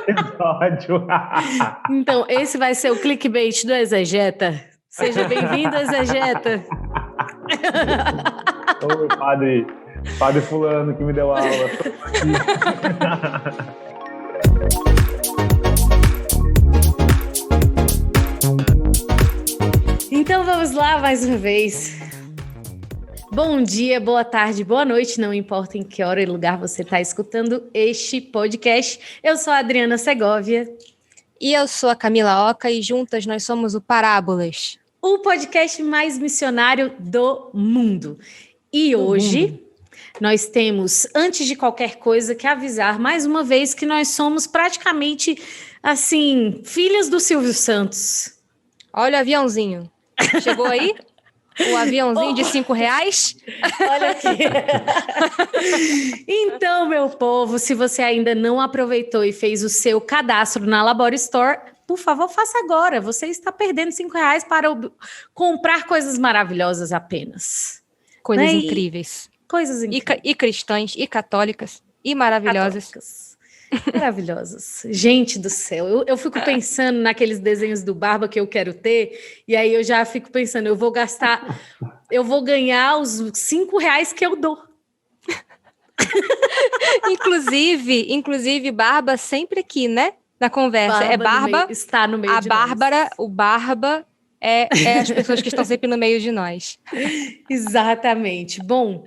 episódio. Então, esse vai ser o clickbait do Exegeta. Seja bem-vindo, Exegeta. Oi, padre fulano que me deu aula. Então vamos lá mais uma vez. Bom dia, boa tarde, boa noite, não importa em que hora e lugar você está escutando este podcast. Eu sou a Adriana Segovia. E eu sou a Camila Oca e juntas nós somos o Parábolas. O podcast mais missionário do mundo. E hoje nós temos, antes de qualquer coisa, que avisar mais uma vez que nós somos praticamente, assim, filhas do Silvio Santos. Olha o aviãozinho. Chegou aí? O aviãozinho de R$5? Olha aqui. Então, meu povo, se você ainda não aproveitou e fez o seu cadastro na Labora Store, por favor, faça agora. Você está perdendo R$5 para comprar coisas maravilhosas apenas. Coisas Né? incríveis. Coisas incríveis. E cristãs, e católicas, e maravilhosas. Maravilhosas. Gente do céu, eu fico pensando naqueles desenhos do Barba que eu quero ter, e aí eu já fico pensando, eu vou ganhar os R$5 que eu dou. Inclusive, Barba sempre aqui, né? Na conversa. Barba está no meio de Bárbara, nós. o Barba é as pessoas que estão sempre no meio de nós. Exatamente. Bom,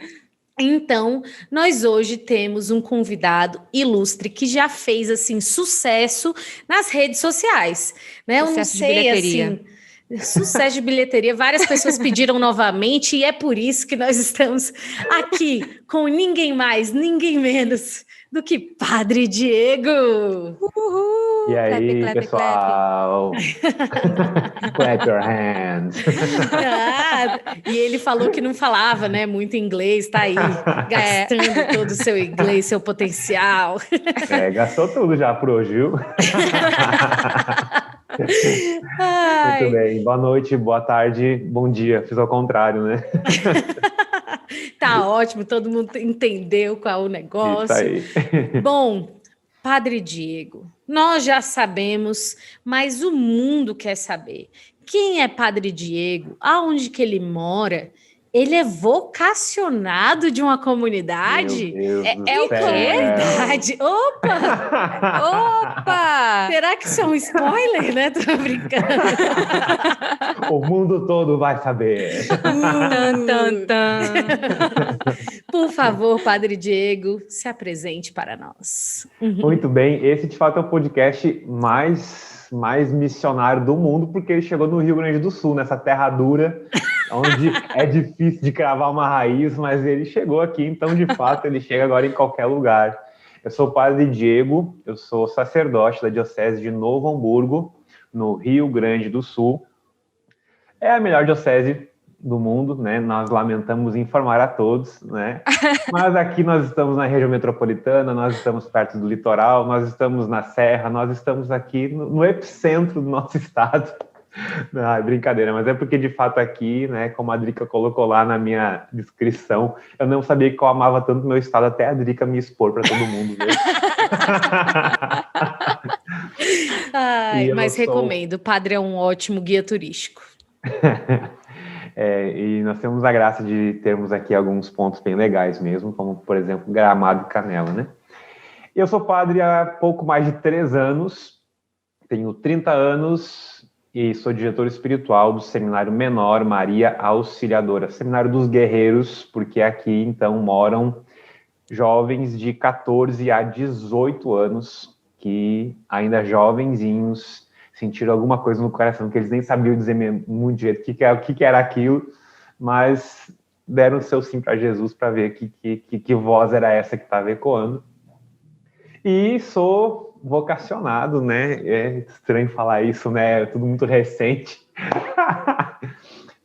então, nós hoje temos um convidado ilustre que já fez, assim, sucesso nas redes sociais, né? Sucesso, eu não sei, de bilheteria. Assim, sucesso de bilheteria. Várias pessoas pediram novamente e é por isso que nós estamos aqui com ninguém mais, ninguém menos do que Padre Diego. Uhul! E aí, clap, pessoal? Clap your hands. E ele falou que não falava, né, muito inglês, tá aí gastando todo o seu inglês, seu potencial. Gastou tudo já por hoje, viu? Muito bem. Boa noite, boa tarde, bom dia. Fiz ao contrário, né? Tá ótimo, todo mundo entendeu qual é o negócio. Isso aí. Bom, Padre Diego, nós já sabemos, mas o mundo quer saber. Quem é Padre Diego? Aonde que ele mora? Ele é vocacionado de uma comunidade? É o quê? Comunidade? Opa! Opa! Será que isso é um spoiler, né? Tô brincando. O mundo todo vai saber. Por favor, Padre Diego, se apresente para nós. Muito bem, esse de fato é o podcast mais missionário do mundo, porque ele chegou no Rio Grande do Sul, nessa terra dura, onde é difícil de cravar uma raiz, mas ele chegou aqui, então de fato ele chega agora em qualquer lugar. Eu sou o Padre Diego, eu sou sacerdote da Diocese de Novo Hamburgo, no Rio Grande do Sul. É a melhor diocese do mundo, né? Nós lamentamos informar a todos, né? Mas aqui nós estamos na região metropolitana, nós estamos perto do litoral, nós estamos na serra, nós estamos aqui no epicentro do nosso estado. Não, é brincadeira, mas é porque de fato aqui, né, como a Drica colocou lá na minha descrição, eu não sabia que eu amava tanto meu estado até a Drica me expor para todo mundo. Mas recomendo, o padre é um ótimo guia turístico. E nós temos a graça de termos aqui alguns pontos bem legais mesmo, como, por exemplo, Gramado e Canela, né? Eu sou padre há pouco mais de 3 anos, tenho 30 anos e sou diretor espiritual do Seminário Menor Maria Auxiliadora, Seminário dos Guerreiros, porque aqui, então, moram jovens de 14 a 18 anos, que ainda jovenzinhos sentiram alguma coisa no coração, que eles nem sabiam dizer muito direito o que era aquilo, mas deram o seu sim para Jesus para ver que voz era essa que estava ecoando. E sou vocacionado, né? É estranho falar isso, né? É tudo muito recente.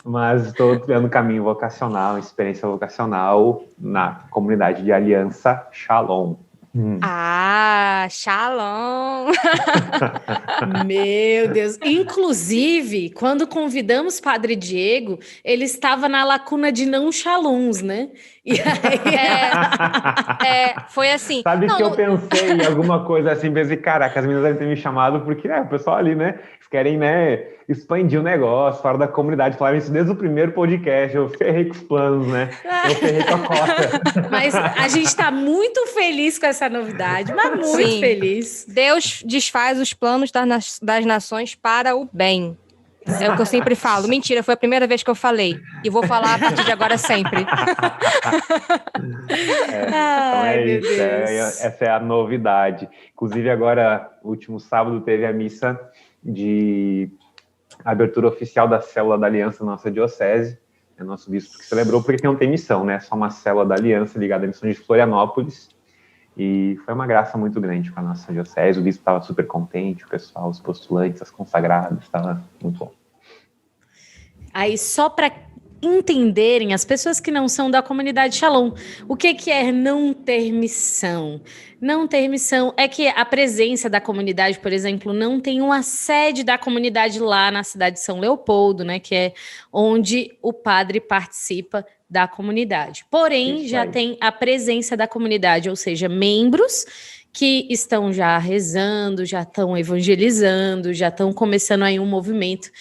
Mas estou trilhando caminho vocacional, experiência vocacional na comunidade de Aliança Shalom. Ah, Shalom! Meu Deus! Inclusive, quando convidamos Padre Diego, ele estava na lacuna de não shalons, né? E aí... Foi assim. Sabe Não, que eu pensei em alguma coisa assim, pensei, caraca, as meninas devem ter me chamado porque, o pessoal ali, né, eles querem, né, expandir o negócio, fora da comunidade, falaram isso desde o primeiro podcast, eu ferrei com os planos, né, eu ferrei com a cota. Mas a gente está muito feliz com essa novidade, mas muito Sim. feliz. Deus desfaz os planos das nações para o bem. É o que eu sempre falo. Mentira, foi a primeira vez que eu falei. E vou falar a partir de agora sempre. Então Ai, é meu isso, Deus. essa é a novidade. Inclusive agora, último sábado, teve a missa de abertura oficial da Célula da Aliança na nossa diocese. É nosso bispo que celebrou, porque não tem missão, né? É só uma Célula da Aliança ligada à missão de Florianópolis. E foi uma graça muito grande para a nossa diocese. O bispo estava super contente, o pessoal, os postulantes, as consagradas, estava muito bom. Aí, só para entenderem, as pessoas que não são da comunidade Shalom, o que é não ter missão? Não ter missão é que a presença da comunidade, por exemplo, não tem uma sede da comunidade lá na cidade de São Leopoldo, né? Que é onde o padre participa da comunidade. Porém, já tem a presença da comunidade, ou seja, membros que estão já rezando, já estão evangelizando, já estão começando aí um movimento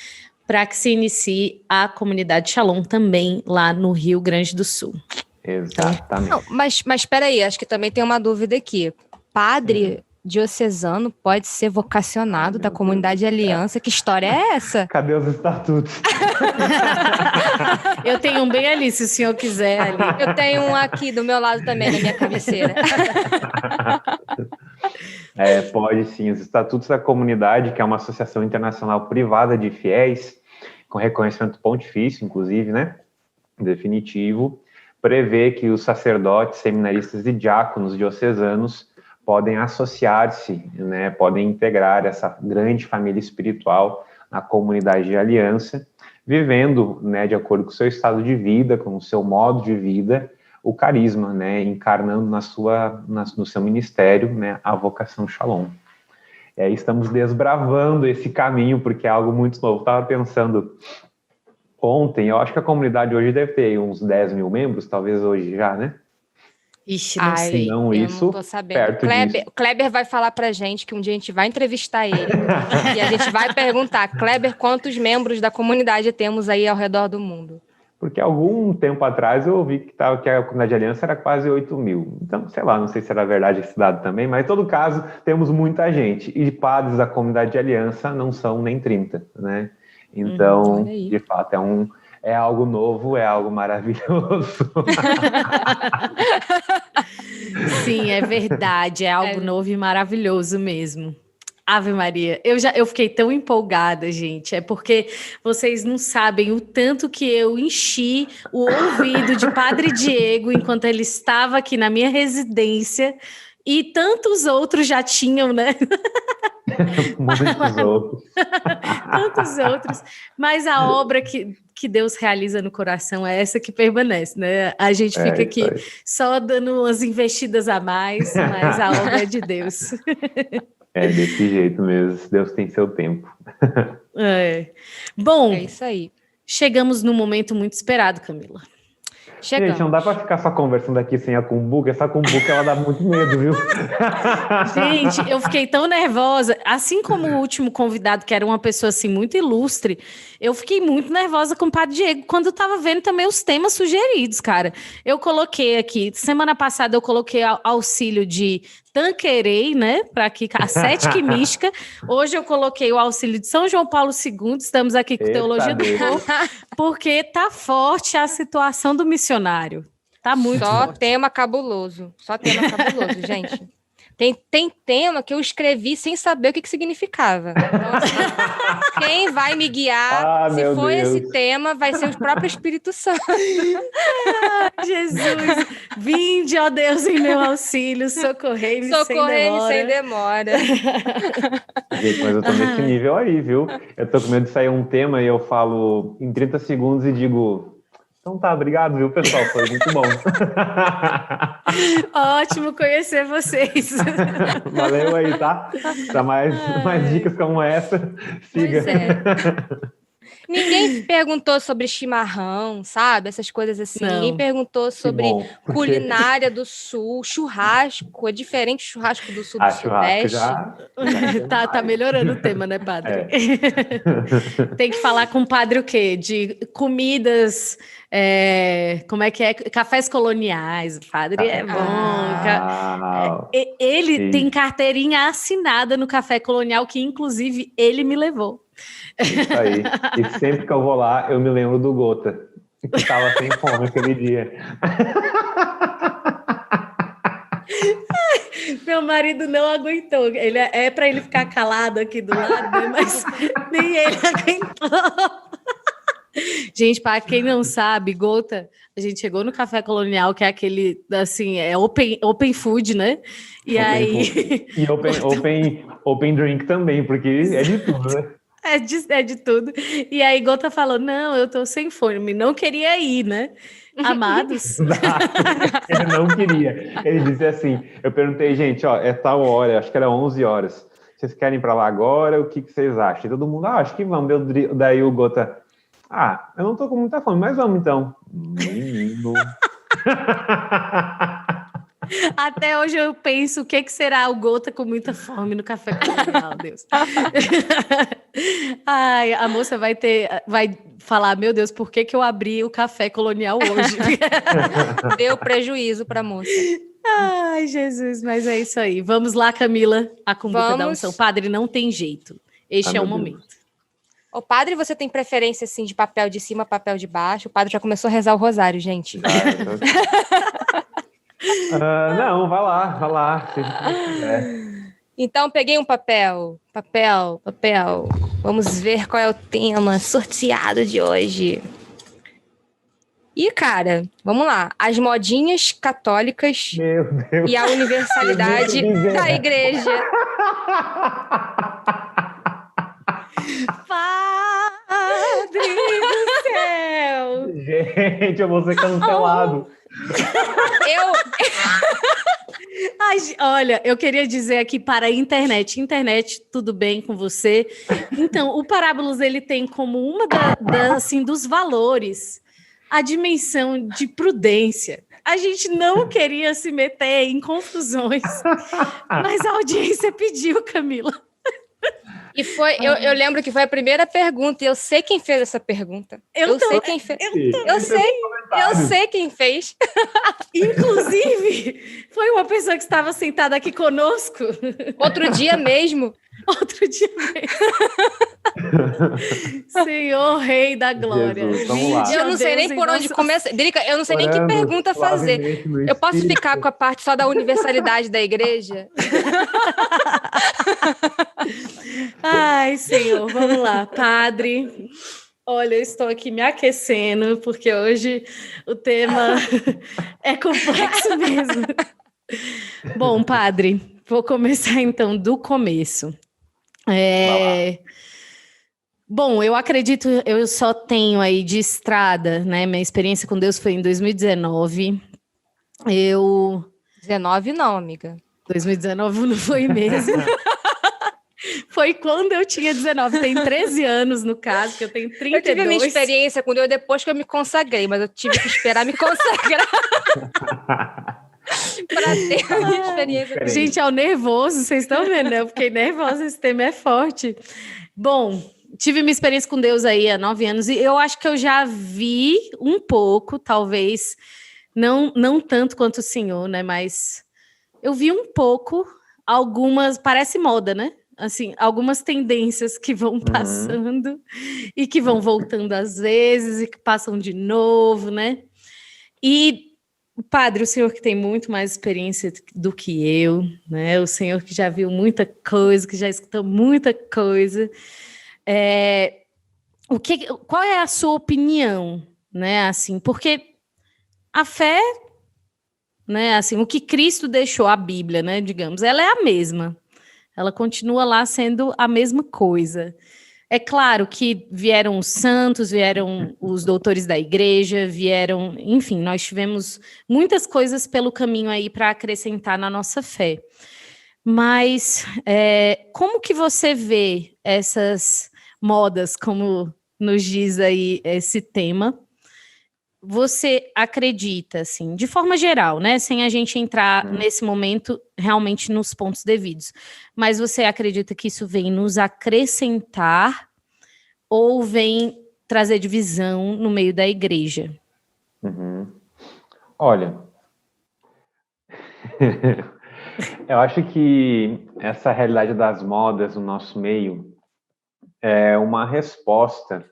para que se inicie a comunidade Shalom também lá no Rio Grande do Sul. Exatamente. Não, mas espera aí, acho que também tem uma dúvida aqui. Padre diocesano pode ser vocacionado da comunidade Aliança? Que história é essa? Cadê os estatutos? Eu tenho um bem ali, se o senhor quiser ali. Eu tenho um aqui do meu lado também, na minha cabeceira. Pode sim. Os Estatutos da Comunidade, que é uma associação internacional privada de fiéis, com reconhecimento pontifício, inclusive, né? Definitivo, prevê que os sacerdotes, seminaristas e diáconos diocesanos podem associar-se, né? Podem integrar essa grande família espiritual na comunidade de aliança, vivendo, né, de acordo com o seu estado de vida, com o seu modo de vida, o carisma, né, encarnando no seu ministério, né, a vocação Shalom. E aí estamos desbravando esse caminho, porque é algo muito novo. Estava pensando ontem, eu acho que a comunidade hoje deve ter uns 10 mil membros, talvez hoje já, né? Ixi, não sei. Não, eu isso, não tô sabendo. Kleber vai falar pra gente que um dia a gente vai entrevistar ele e a gente vai perguntar, Kleber, quantos membros da comunidade temos aí ao redor do mundo? Porque algum tempo atrás eu ouvi que a comunidade de aliança era quase 8 mil. Então, sei lá, não sei se era verdade esse dado também, mas em todo caso, temos muita gente. E padres da comunidade de aliança não são nem 30, né? Então, de fato, é algo novo, é algo maravilhoso. Sim, é verdade, é algo novo e maravilhoso mesmo. Ave Maria, eu fiquei tão empolgada, gente, é porque vocês não sabem o tanto que eu enchi o ouvido de Padre Diego enquanto ele estava aqui na minha residência e tantos outros já tinham, né? Muitos outros. Tantos outros, mas a obra que Deus realiza no coração é essa que permanece, né? A gente fica aqui só dando umas investidas a mais, mas a obra é de Deus. É desse jeito mesmo, Deus tem seu tempo. Bom, é isso aí. Chegamos num momento muito esperado, Camila. Chegamos. Gente, não dá pra ficar só conversando aqui sem a cumbuca. Essa cumbuca, ela dá muito medo, viu? Gente, eu fiquei tão nervosa. Assim como o último convidado, que era uma pessoa assim muito ilustre, eu fiquei muito nervosa com o Padre Diego quando eu tava vendo também os temas sugeridos, cara. Eu coloquei aqui, semana passada eu coloquei auxílio de Tanquerei, né, para aqui a Sética Mística. Hoje eu coloquei o auxílio de São João Paulo II, estamos aqui com Teologia do Povo, porque tá forte a situação do missionário. Tá muito Só forte. tema cabuloso, gente. Tem tema que eu escrevi sem saber o que significava. Então, assim, quem vai me guiar, se for esse tema, vai ser o próprio Espírito Santo. Jesus, vinde, ó Deus, em meu auxílio, socorrei-me sem demora. Gente, mas eu tô nesse nível aí, viu? Eu tô com medo de sair um tema e eu falo em 30 segundos e digo, Então tá, obrigado, viu, pessoal? Foi muito bom. Ótimo conhecer vocês. Valeu aí, tá? Para mais dicas como essa, siga. Pois é. Ninguém perguntou sobre chimarrão, sabe? Essas coisas assim. Não. Ninguém perguntou sobre culinária do Sul, churrasco. É diferente o churrasco do Sul do Sudeste. Já tá melhorando o tema, né, padre? Tem que falar com o padre o quê? De comidas, como é que é? Cafés coloniais. O padre é bom. Ele tem carteirinha assinada no Café Colonial, que inclusive ele me levou. Isso aí. E sempre que eu vou lá, eu me lembro do Gota, que estava sem fome aquele dia. Meu marido não aguentou. Ele para ele ficar calado aqui do lado, né? Mas nem ele aguentou. Gente, para quem não sabe, Gota, a gente chegou no Café Colonial, que é aquele, assim, open food, né? E open aí... Food. E open drink também, porque é de tudo, né? É de tudo. E aí Gota falou, não, eu tô sem fome. Não queria ir, né? Amados. Ele não queria. Ele disse assim, eu perguntei, gente, ó, é tal hora, acho que era 11 horas. Vocês querem ir pra lá agora? O que vocês acham? E todo mundo, acho que vamos. Daí o Gota, eu não tô com muita fome, mas vamos então. Menino. Até hoje eu penso o que será o Gota com muita fome no Café Colonial, Deus. Ai, a moça vai falar, meu Deus, por que eu abri o Café Colonial hoje? Deu prejuízo para a moça. Ai, Jesus, mas é isso aí. Vamos lá, Camila, a cumbuca da unção. Padre, não tem jeito. Este é o momento. Ô, padre, você tem preferência, assim, de papel de cima, papel de baixo? O padre já começou a rezar o rosário, gente. Não, vai lá. Então, peguei um papel. Vamos ver qual é o tema sorteado de hoje. E, cara, vamos lá. As modinhas católicas e a universalidade da igreja. Padre do céu! Gente, eu vou ser cancelado. Olha, eu queria dizer aqui para a internet. Internet, tudo bem com você? Então, o Parábolas, ele tem como uma assim, dos valores a dimensão de prudência. A gente não queria se meter em confusões, mas a audiência pediu, Camila. E eu lembro que foi a primeira pergunta, e eu sei quem fez essa pergunta. Eu sei quem fez. Eu sei quem fez. Inclusive, foi uma pessoa que estava sentada aqui conosco. Outro dia mesmo. Senhor, Rei da Glória. Jesus, vamos lá. Eu não sei nem por onde começa. Drica, eu não sei nem que pergunta fazer. Eu posso ficar com a parte só da universalidade da igreja? Ai, Senhor, vamos lá. Padre, olha, eu estou aqui me aquecendo, porque hoje o tema é complexo mesmo. Bom, padre, vou começar então do começo. Bom, eu acredito, eu só tenho aí de estrada, né? Minha experiência com Deus foi em 2019. 19 não, amiga. 2019 não foi mesmo. Foi quando eu tinha 19. Tem 13 anos, no caso, que eu tenho 32. Eu tive a minha experiência com Deus depois que eu me consagrei, mas eu tive que esperar me consagrar. Para ter a minha experiência. Gente, é o nervoso, vocês estão vendo, né? Eu fiquei nervosa, esse tema é forte. Bom, tive minha experiência com Deus aí há 9 anos, e eu acho que eu já vi um pouco, talvez, não tanto quanto o senhor, né? Mas eu vi um pouco, algumas, parece moda, né? Assim, algumas tendências que vão passando e que vão voltando às vezes e que passam de novo, né? E padre, o senhor que tem muito mais experiência do que eu, né? O senhor que já viu muita coisa, que já escutou muita coisa. Qual é a sua opinião, né? Assim, porque a fé, né? Assim, o que Cristo deixou, a Bíblia, né? Digamos, ela é a mesma. Ela continua lá sendo a mesma coisa. É claro que vieram os santos, vieram os doutores da igreja, vieram, enfim, nós tivemos muitas coisas pelo caminho aí para acrescentar na nossa fé. Mas como que você vê essas modas, como nos diz aí esse tema? Você acredita, assim, de forma geral, né? Sem a gente entrar nesse momento realmente nos pontos devidos. Mas você acredita que isso vem nos acrescentar ou vem trazer divisão no meio da igreja? Olha, eu acho que essa realidade das modas no nosso meio é uma resposta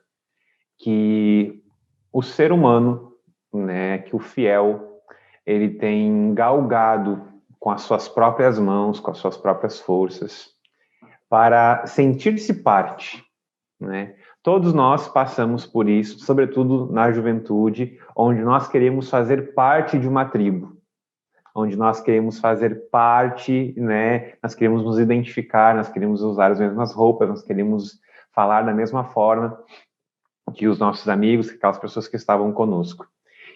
que o ser humano, né, que o fiel, ele tem galgado com as suas próprias mãos, com as suas próprias forças, para sentir-se parte, né? Todos nós passamos por isso, sobretudo na juventude, onde nós queremos fazer parte de uma tribo, onde nós queremos fazer parte, né? Nós queremos nos identificar, nós queremos usar as mesmas roupas, nós queremos falar da mesma forma que os nossos amigos, aquelas pessoas que estavam conosco.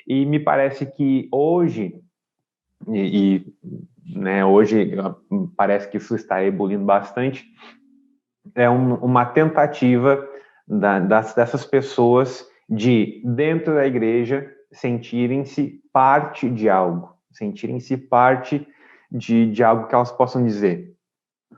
E me parece que hoje, né, hoje parece que isso está evoluindo bastante, é uma tentativa dessas pessoas de, dentro da igreja, sentirem-se parte de algo, sentirem-se parte de algo que elas possam dizer: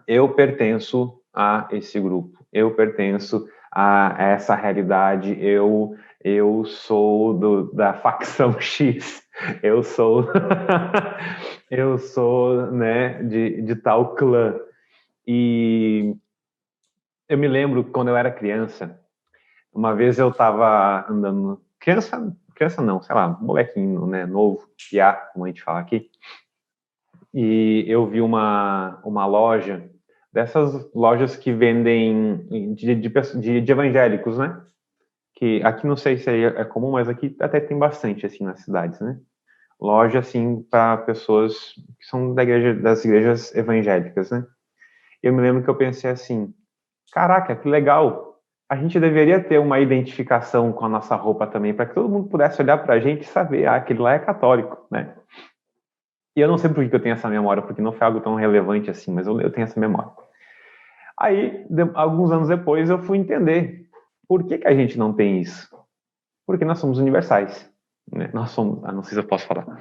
eu pertenço a esse grupo, eu pertenço a essa realidade, eu sou da facção X, eu sou né, de tal clã. E eu me lembro quando eu era criança, uma vez eu estava andando, criança não, sei lá, molequinho, né, novo, piá, como a gente fala aqui, e eu vi uma loja, dessas lojas que vendem de evangélicos, né? Que aqui não sei se é comum, mas aqui até tem bastante, assim, nas cidades, né? Loja, assim, para pessoas que são das igrejas evangélicas, né? Eu me lembro que eu pensei assim: caraca, que legal! A gente deveria ter uma identificação com a nossa roupa também, para que todo mundo pudesse olhar para a gente e saber, aquele lá é católico, né? E eu não sei por que eu tenho essa memória, porque não foi algo tão relevante assim, mas eu tenho essa memória. Aí, alguns anos depois, eu fui entender por que a gente não tem isso. Porque nós somos universais. Né? Nós somos... não sei se eu posso falar.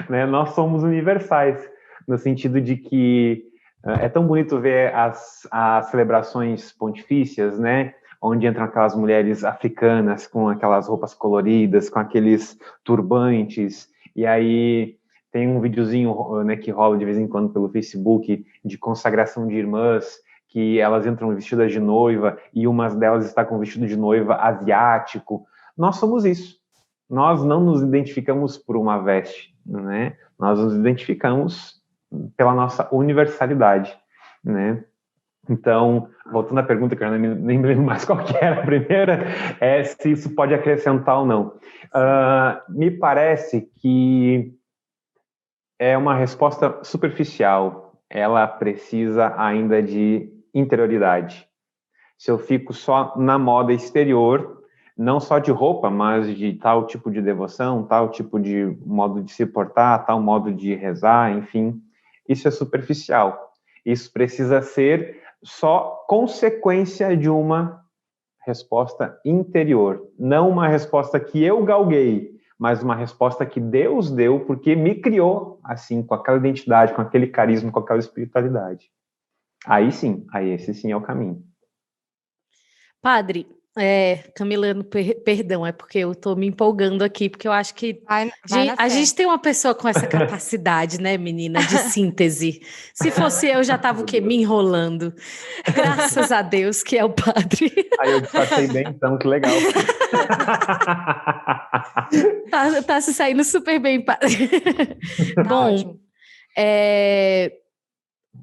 Né? Nós somos universais, no sentido de que é tão bonito ver as celebrações pontifícias, né? Onde entram aquelas mulheres africanas com aquelas roupas coloridas, com aqueles turbantes, e aí tem um videozinho, né, que rola de vez em quando pelo Facebook de consagração de irmãs, que elas entram vestidas de noiva e uma delas está com vestido de noiva asiático. Nós somos isso. Nós não nos identificamos por uma veste, né? Nós nos identificamos pela nossa universalidade, né? Então, voltando à pergunta, que eu nem me lembro mais qual que era a primeira, é se isso pode acrescentar ou não. Me parece que é uma resposta superficial. Ela precisa ainda de interioridade. Se eu fico só na moda exterior, não só de roupa, mas de tal tipo de devoção, tal tipo de modo de se portar, tal modo de rezar, enfim, isso é superficial. Isso precisa ser só consequência de uma resposta interior, não uma resposta que eu galguei, mas uma resposta que Deus deu porque me criou assim, com aquela identidade, com aquele carisma, com aquela espiritualidade. Aí sim, aí esse sim é o caminho. Padre, Camila, perdão, é porque eu estou me empolgando aqui, porque eu acho que a gente tem uma pessoa com essa capacidade, né, menina, de síntese. Se fosse eu, já estava o quê? Me enrolando. Graças a Deus que é o padre. Aí eu passei bem, então, que legal. Tá se saindo super bem, padre. Bom,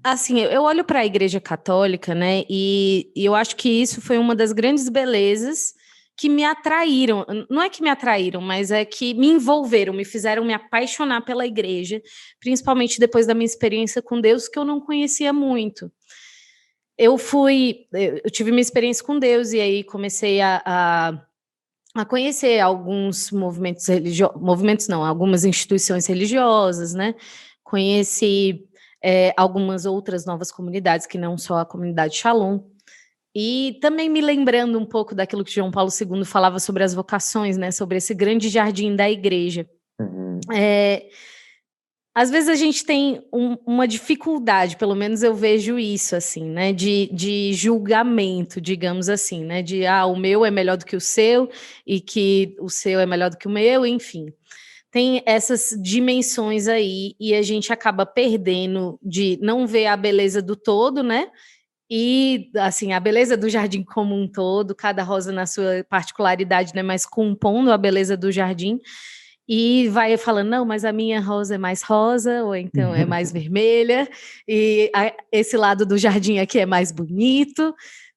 assim, eu olho para a Igreja Católica, né, e eu acho que isso foi uma das grandes belezas que me atraíram. Não é que me atraíram, mas é que me envolveram, me fizeram me apaixonar pela Igreja, principalmente depois da minha experiência com Deus, que eu não conhecia muito. eu tive uma experiência com Deus, e aí comecei a conhecer alguns movimentos religiosos, algumas instituições religiosas, né? Conheci algumas outras novas comunidades, que não só a comunidade Shalom. E também me lembrando um pouco daquilo que João Paulo II falava sobre as vocações, né? Sobre esse grande jardim da igreja. Uhum. Às vezes a gente tem uma dificuldade, pelo menos eu vejo isso, assim, né? De julgamento, digamos assim, né? O meu é melhor do que o seu, e que o seu é melhor do que o meu, enfim. Tem essas dimensões aí, e a gente acaba perdendo de não ver a beleza do todo, né? E, assim, a beleza do jardim como um todo, cada rosa na sua particularidade, né? Mas compondo a beleza do jardim. E vai falando, não, mas a minha rosa é mais rosa, ou então é mais vermelha, e esse lado do jardim aqui é mais bonito,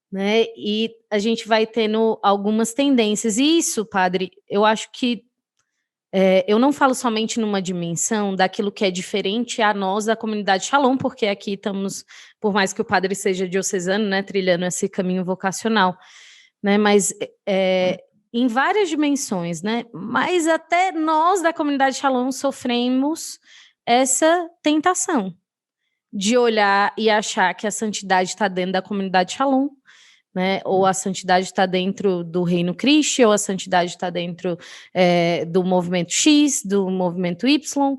né? E a gente vai tendo algumas tendências. E isso, padre, eu acho que eu não falo somente numa dimensão daquilo que é diferente a nós da comunidade Shalom, porque aqui estamos, por mais que o padre seja diocesano, né, trilhando esse caminho vocacional, né? Mas em várias dimensões, né? Mas até nós da comunidade Shalom sofremos essa tentação de olhar e achar que a santidade está dentro da comunidade Shalom, né? Ou a santidade está dentro do Reino Cristo, ou a santidade está dentro do movimento X, do movimento Y,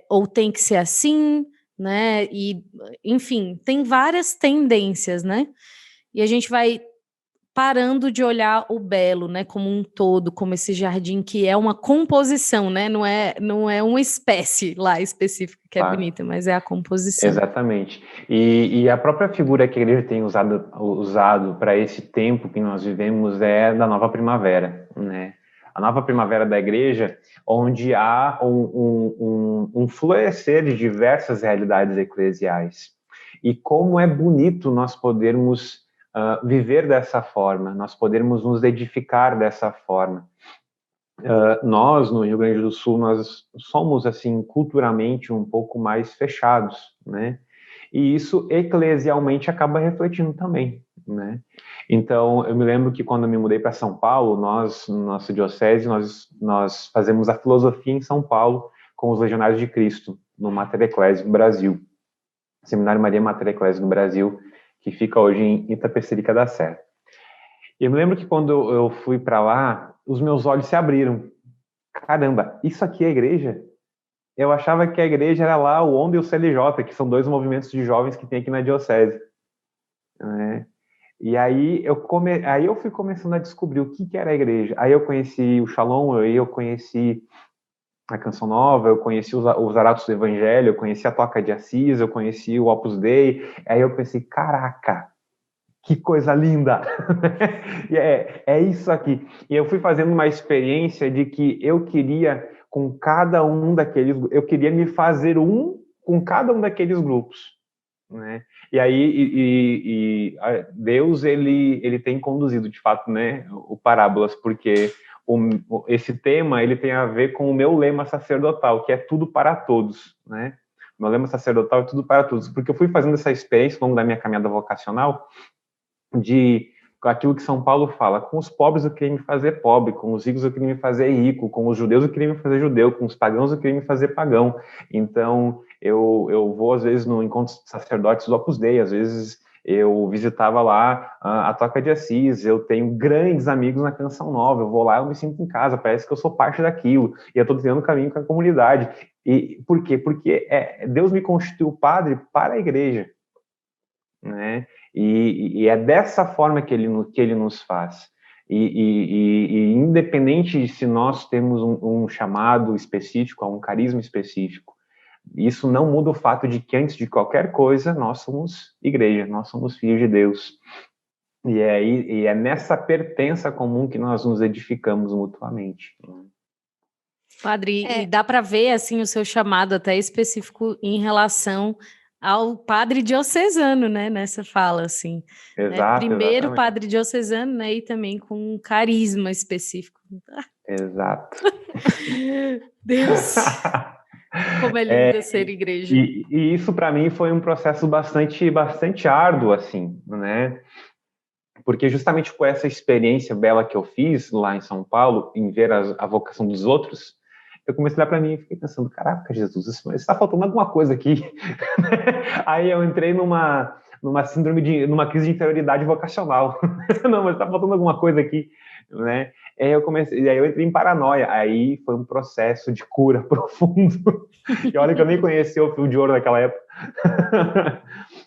ou tem que ser assim, né? E, enfim, tem várias tendências, né? E a gente vai parando de olhar o belo, né, como um todo, como esse jardim que é uma composição, né, não é uma espécie lá específica que é bonita, mas é a composição. Exatamente. E a própria figura que a igreja tem usado para esse tempo que nós vivemos é da nova primavera, né? A nova primavera da igreja, onde há um florescer de diversas realidades eclesiais. E como é bonito nós podermos viver dessa forma, nós podermos nos edificar dessa forma. Nós, no Rio Grande do Sul, nós somos, assim, culturalmente um pouco mais fechados, né? E isso, eclesialmente, acaba refletindo também, né? Então, eu me lembro que quando eu me mudei para São Paulo, nós, nossa diocese, nós fazemos a filosofia em São Paulo com os Legionários de Cristo, no Mater Ecclesiae do Brasil, Seminário Maria Mater Ecclesiae do Brasil, que fica hoje em Itapecerica da Serra. E eu me lembro que quando eu fui para lá, os meus olhos se abriram. Caramba, isso aqui é a igreja? Eu achava que a igreja era lá o ONDA e o CLJ, que são dois movimentos de jovens que tem aqui na diocese. Né? E aí eu fui começando a descobrir o que era a igreja. Aí eu conheci o Shalom, aí eu conheci a Canção Nova, eu conheci os Aratos do Evangelho, eu conheci a Toca de Assis, eu conheci o Opus Dei. Aí eu pensei, caraca, que coisa linda! E é isso aqui. E eu fui fazendo uma experiência de que eu queria, com cada um daqueles, eu queria me fazer com cada um daqueles grupos, né? E aí Deus ele tem conduzido de fato, né, o Parábolas, porque esse tema ele tem a ver com o meu lema sacerdotal, que é tudo para todos, né? Meu lema sacerdotal é tudo para todos, porque eu fui fazendo essa experiência ao longo da minha caminhada vocacional de aquilo que São Paulo fala: com os pobres eu queria me fazer pobre, com os ricos eu queria me fazer rico, com os judeus eu queria me fazer judeu, com os pagãos eu queria me fazer pagão. Então eu vou às vezes no encontro de sacerdotes do Opus Dei, às vezes eu visitava lá a Toca de Assis, eu tenho grandes amigos na Canção Nova, eu vou lá, eu me sinto em casa, parece que eu sou parte daquilo, e eu estou trilhando caminho com a comunidade. E por quê? Porque Deus me constituiu padre para a igreja, né? E é dessa forma que ele nos faz. E independente de se nós temos um chamado específico, um carisma específico, isso não muda o fato de que, antes de qualquer coisa, nós somos igreja, nós somos filhos de Deus. E é nessa pertença comum que nós nos edificamos mutuamente. Padre, e dá para ver assim o seu chamado até específico em relação ao padre diocesano, né, nessa fala, assim. Exato, primeiro exatamente. Padre diocesano, né, e também com um carisma específico. Exato. Deus. Como é lindo ser igreja. E isso, para mim, foi um processo bastante árduo, assim, né? Porque justamente com essa experiência bela que eu fiz lá em São Paulo, em ver a vocação dos outros, eu comecei a olhar para mim e fiquei pensando, caraca, Jesus, está faltando alguma coisa aqui. Aí eu entrei numa numa crise de inferioridade vocacional. Não, mas está faltando alguma coisa aqui, né? Aí eu entrei em paranoia. Aí foi um processo de cura profundo. E olha que eu nem conhecia o Fio de Ouro naquela época.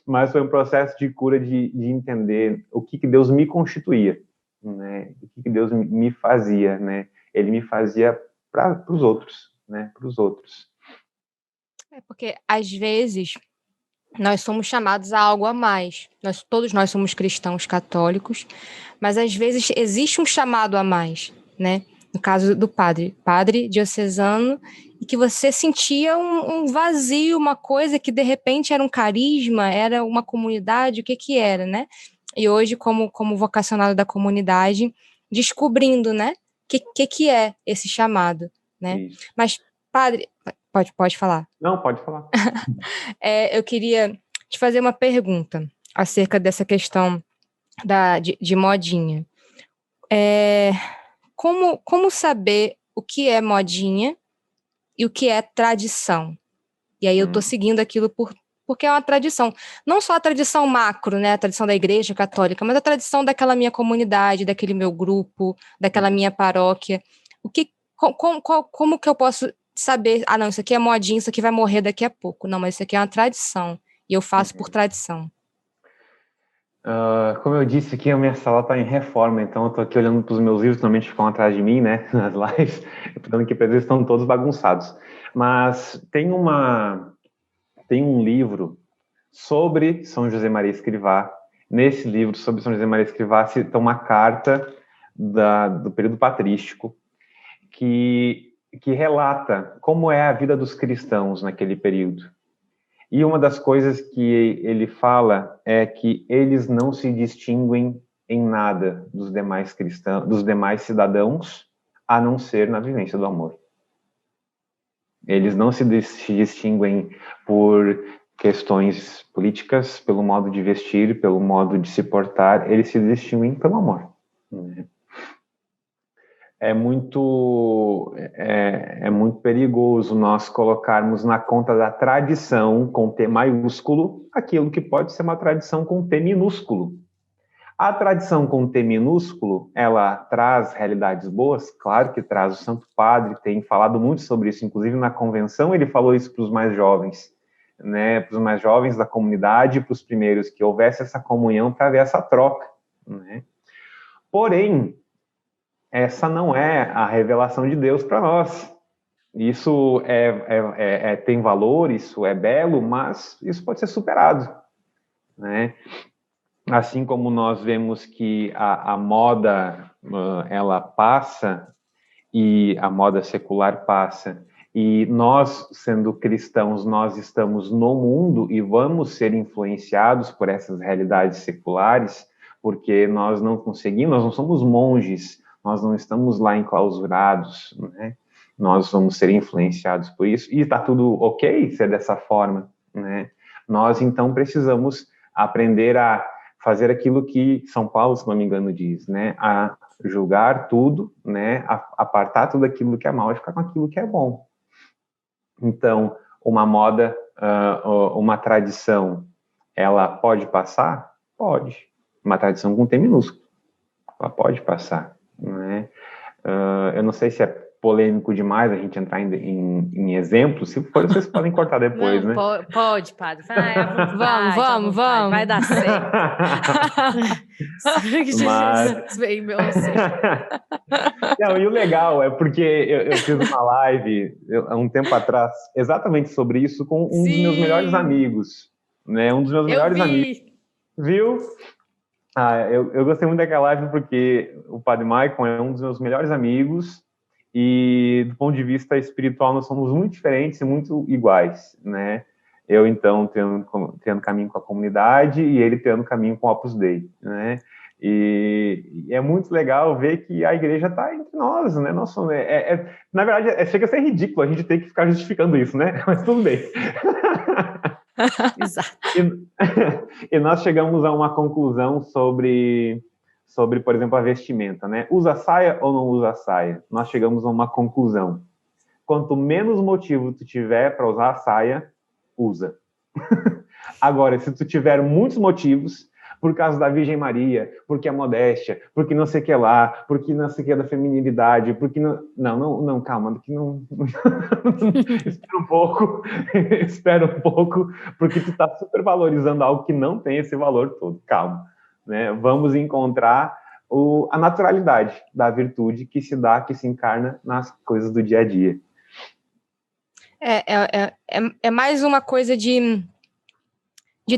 Mas foi um processo de cura de entender o que Deus me constituía, né? O que Deus me fazia, né? Ele me fazia para os outros, né? Para os outros. É porque, às vezes, nós somos chamados a algo a mais. Todos nós somos cristãos católicos, mas às vezes existe um chamado a mais, né? No caso do padre diocesano, e que você sentia um vazio, uma coisa que de repente era um carisma, era uma comunidade, o que era, né? E hoje, como vocacionado da comunidade, descobrindo, né? O que é esse chamado, né? Isso. Mas, padre, pode falar. Não, pode falar. Eu queria te fazer uma pergunta acerca dessa questão de modinha. Como saber o que é modinha e o que é tradição? E aí eu estou seguindo aquilo porque é uma tradição. Não só a tradição macro, né? A tradição da Igreja Católica, mas a tradição daquela minha comunidade, daquele meu grupo, daquela minha paróquia. Como que eu posso saber, não, isso aqui é modinha, isso aqui vai morrer daqui a pouco. Não, mas isso aqui é uma tradição, e eu faço por tradição. Como eu disse aqui, a minha sala está em reforma, então eu estou aqui olhando para os meus livros, normalmente ficam atrás de mim, né, nas lives, estou que eles estão todos bagunçados. Mas tem um livro sobre São José Maria Escrivá. Nesse livro sobre São José Maria Escrivá cita uma carta do período patrístico que relata como é a vida dos cristãos naquele período. E uma das coisas que ele fala é que eles não se distinguem em nada dos demais cristãos, dos demais cidadãos, a não ser na vivência do amor. Eles não se distinguem por questões políticas, pelo modo de vestir, pelo modo de se portar, eles se distinguem pelo amor. É muito perigoso nós colocarmos na conta da tradição, com T maiúsculo, aquilo que pode ser uma tradição com T minúsculo. A tradição com T minúsculo, ela traz realidades boas? Claro que traz. O Santo Padre tem falado muito sobre isso, inclusive na convenção ele falou isso para os mais jovens, né? Para os mais jovens da comunidade, para os primeiros, que houvesse essa comunhão para ver essa troca, né? Porém, essa não é a revelação de Deus para nós. Isso tem valor, isso é belo, mas isso pode ser superado, né? Assim como nós vemos que a moda, ela passa, e a moda secular passa, e nós, sendo cristãos, nós estamos no mundo e vamos ser influenciados por essas realidades seculares, porque nós não conseguimos, nós não somos monges, nós não estamos lá enclausurados, né? Nós vamos ser influenciados por isso, e está tudo ok ser dessa forma, né? Nós, então, precisamos aprender a fazer aquilo que São Paulo, se não me engano, diz, né? A julgar tudo, né? A apartar tudo aquilo que é mal e ficar com aquilo que é bom. Então, uma moda, uma tradição, ela pode passar? Pode. Uma tradição com T minúsculo. Ela pode passar, né? Eu não sei se é polêmico demais a gente entrar em exemplos. Se for, vocês podem cortar depois, não, né? Pode, padre. Vamos. Vai dar certo. Mas... Não, e o legal é porque eu fiz uma live há um tempo atrás exatamente sobre isso com um dos meus melhores amigos, né? Um dos meus melhores amigos. Viu? Eu gostei muito daquela live porque o Padre Maicon é um dos meus melhores amigos e, do ponto de vista espiritual, nós somos muito diferentes e muito iguais, né? Eu, então, tendo caminho com a comunidade e ele tendo caminho com o Opus Dei, né? E é muito legal ver que a igreja está entre nós, né? Na verdade, chega a ser ridículo a gente ter que ficar justificando isso, né? Mas tudo bem. Exato. E nós chegamos a uma conclusão sobre, por exemplo, a vestimenta, né? Usa saia ou não usa saia? Nós chegamos a uma conclusão. Quanto menos motivo tu tiver para usar a saia, usa. Agora, se tu tiver muitos motivos, por causa da Virgem Maria, porque a modéstia, porque não sei o que lá, porque não sei o que da feminilidade, porque não... Não, calma, que não... Espera um pouco, porque tu tá super valorizando algo que não tem esse valor todo. Calma, né? Vamos encontrar a naturalidade da virtude que se dá, que se encarna nas coisas do dia a dia. É mais uma coisa de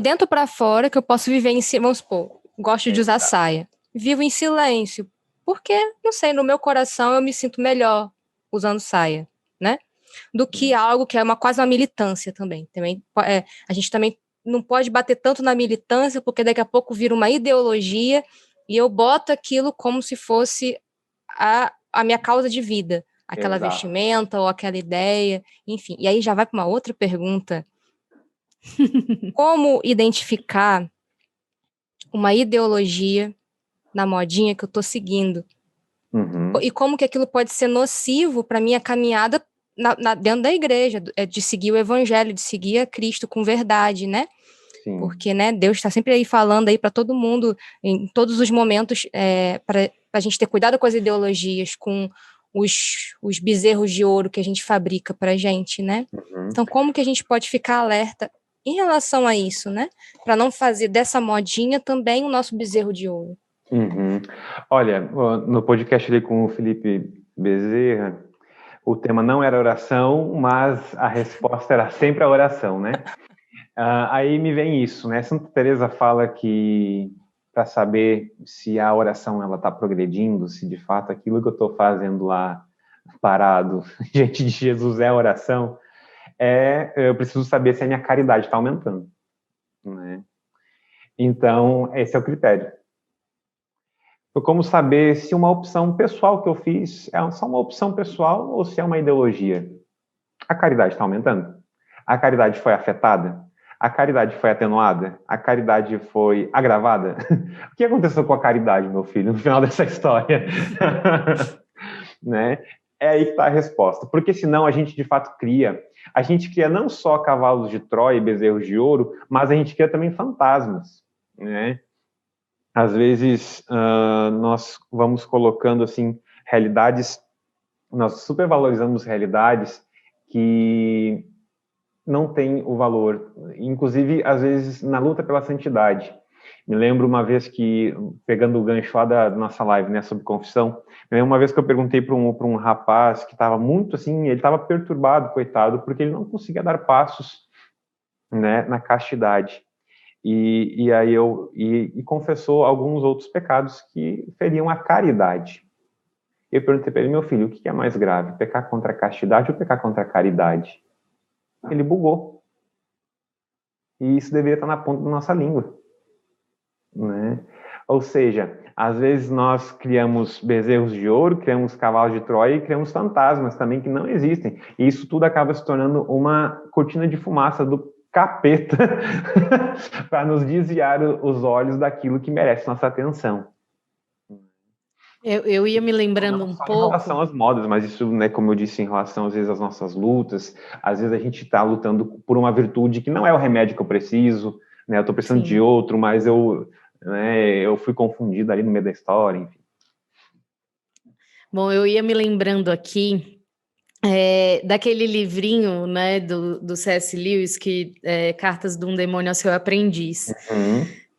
dentro para fora que eu posso viver em silêncio. Vamos supor, gosto de usar saia. Vivo em silêncio. Porque, não sei, no meu coração eu me sinto melhor usando saia, né? Do que algo que é quase uma militância também. A gente também não pode bater tanto na militância, porque daqui a pouco vira uma ideologia e eu boto aquilo como se fosse a minha causa de vida. Aquela vestimenta ou aquela ideia, enfim. E aí já vai para uma outra pergunta. Como identificar uma ideologia na modinha que eu estou seguindo? E como que aquilo pode ser nocivo para minha caminhada dentro da igreja, de seguir o evangelho, de seguir a Cristo com verdade, né? Sim. Porque, né, Deus está sempre aí falando aí para todo mundo, em todos os momentos, para a gente ter cuidado com as ideologias, com os bezerros de ouro que a gente fabrica para a gente, né? Então, como que a gente pode ficar alerta em relação a isso, né? Para não fazer dessa modinha também o nosso bezerro de ouro. Olha, no podcast ali com o Felipe Bezerra, o tema não era oração, mas a resposta era sempre a oração, né? Aí me vem isso, né? Santa Teresa fala que para saber se a oração ela está progredindo, se de fato aquilo que eu estou fazendo lá parado diante de Jesus é a oração, eu preciso saber se a minha caridade está aumentando, né? Então, esse é o critério. Como saber se uma opção pessoal que eu fiz é só uma opção pessoal ou se é uma ideologia? A caridade está aumentando? A caridade foi afetada? A caridade foi atenuada? A caridade foi agravada? O que aconteceu com a caridade, meu filho, no final dessa história? Né? É aí que está a resposta. Porque senão a gente, de fato, cria não só cavalos de Troia e bezerros de ouro, mas a gente cria também fantasmas, né? Às vezes, nós vamos colocando, assim, realidades, nós supervalorizamos realidades que não têm o valor, inclusive, às vezes, na luta pela santidade. Me lembro uma vez que, pegando o gancho lá da nossa live, né, sobre confissão, me lembro uma vez que eu perguntei para um rapaz que estava muito, assim, ele estava perturbado, coitado, porque ele não conseguia dar passos, né, na castidade. E aí e confessou alguns outros pecados que feriam a caridade. Eu perguntei para ele, meu filho, o que é mais grave, pecar contra a castidade ou pecar contra a caridade? Ele bugou. E isso deveria estar na ponta da nossa língua, né? Ou seja, às vezes nós criamos bezerros de ouro, criamos cavalos de Troia e criamos fantasmas também que não existem. E isso tudo acaba se tornando uma cortina de fumaça do capeta para nos desviar os olhos daquilo que merece nossa atenção. Eu ia me lembrando um pouco... Em relação às modas, mas isso, né, como eu disse, em relação, às vezes, às nossas lutas, às vezes a gente está lutando por uma virtude que não é o remédio que eu preciso, né, eu estou precisando de outro, mas eu fui confundido ali no meio da história, enfim. Bom, eu ia me lembrando aqui daquele livrinho, né, do C.S. Lewis, que Cartas de um Demônio ao Seu Aprendiz,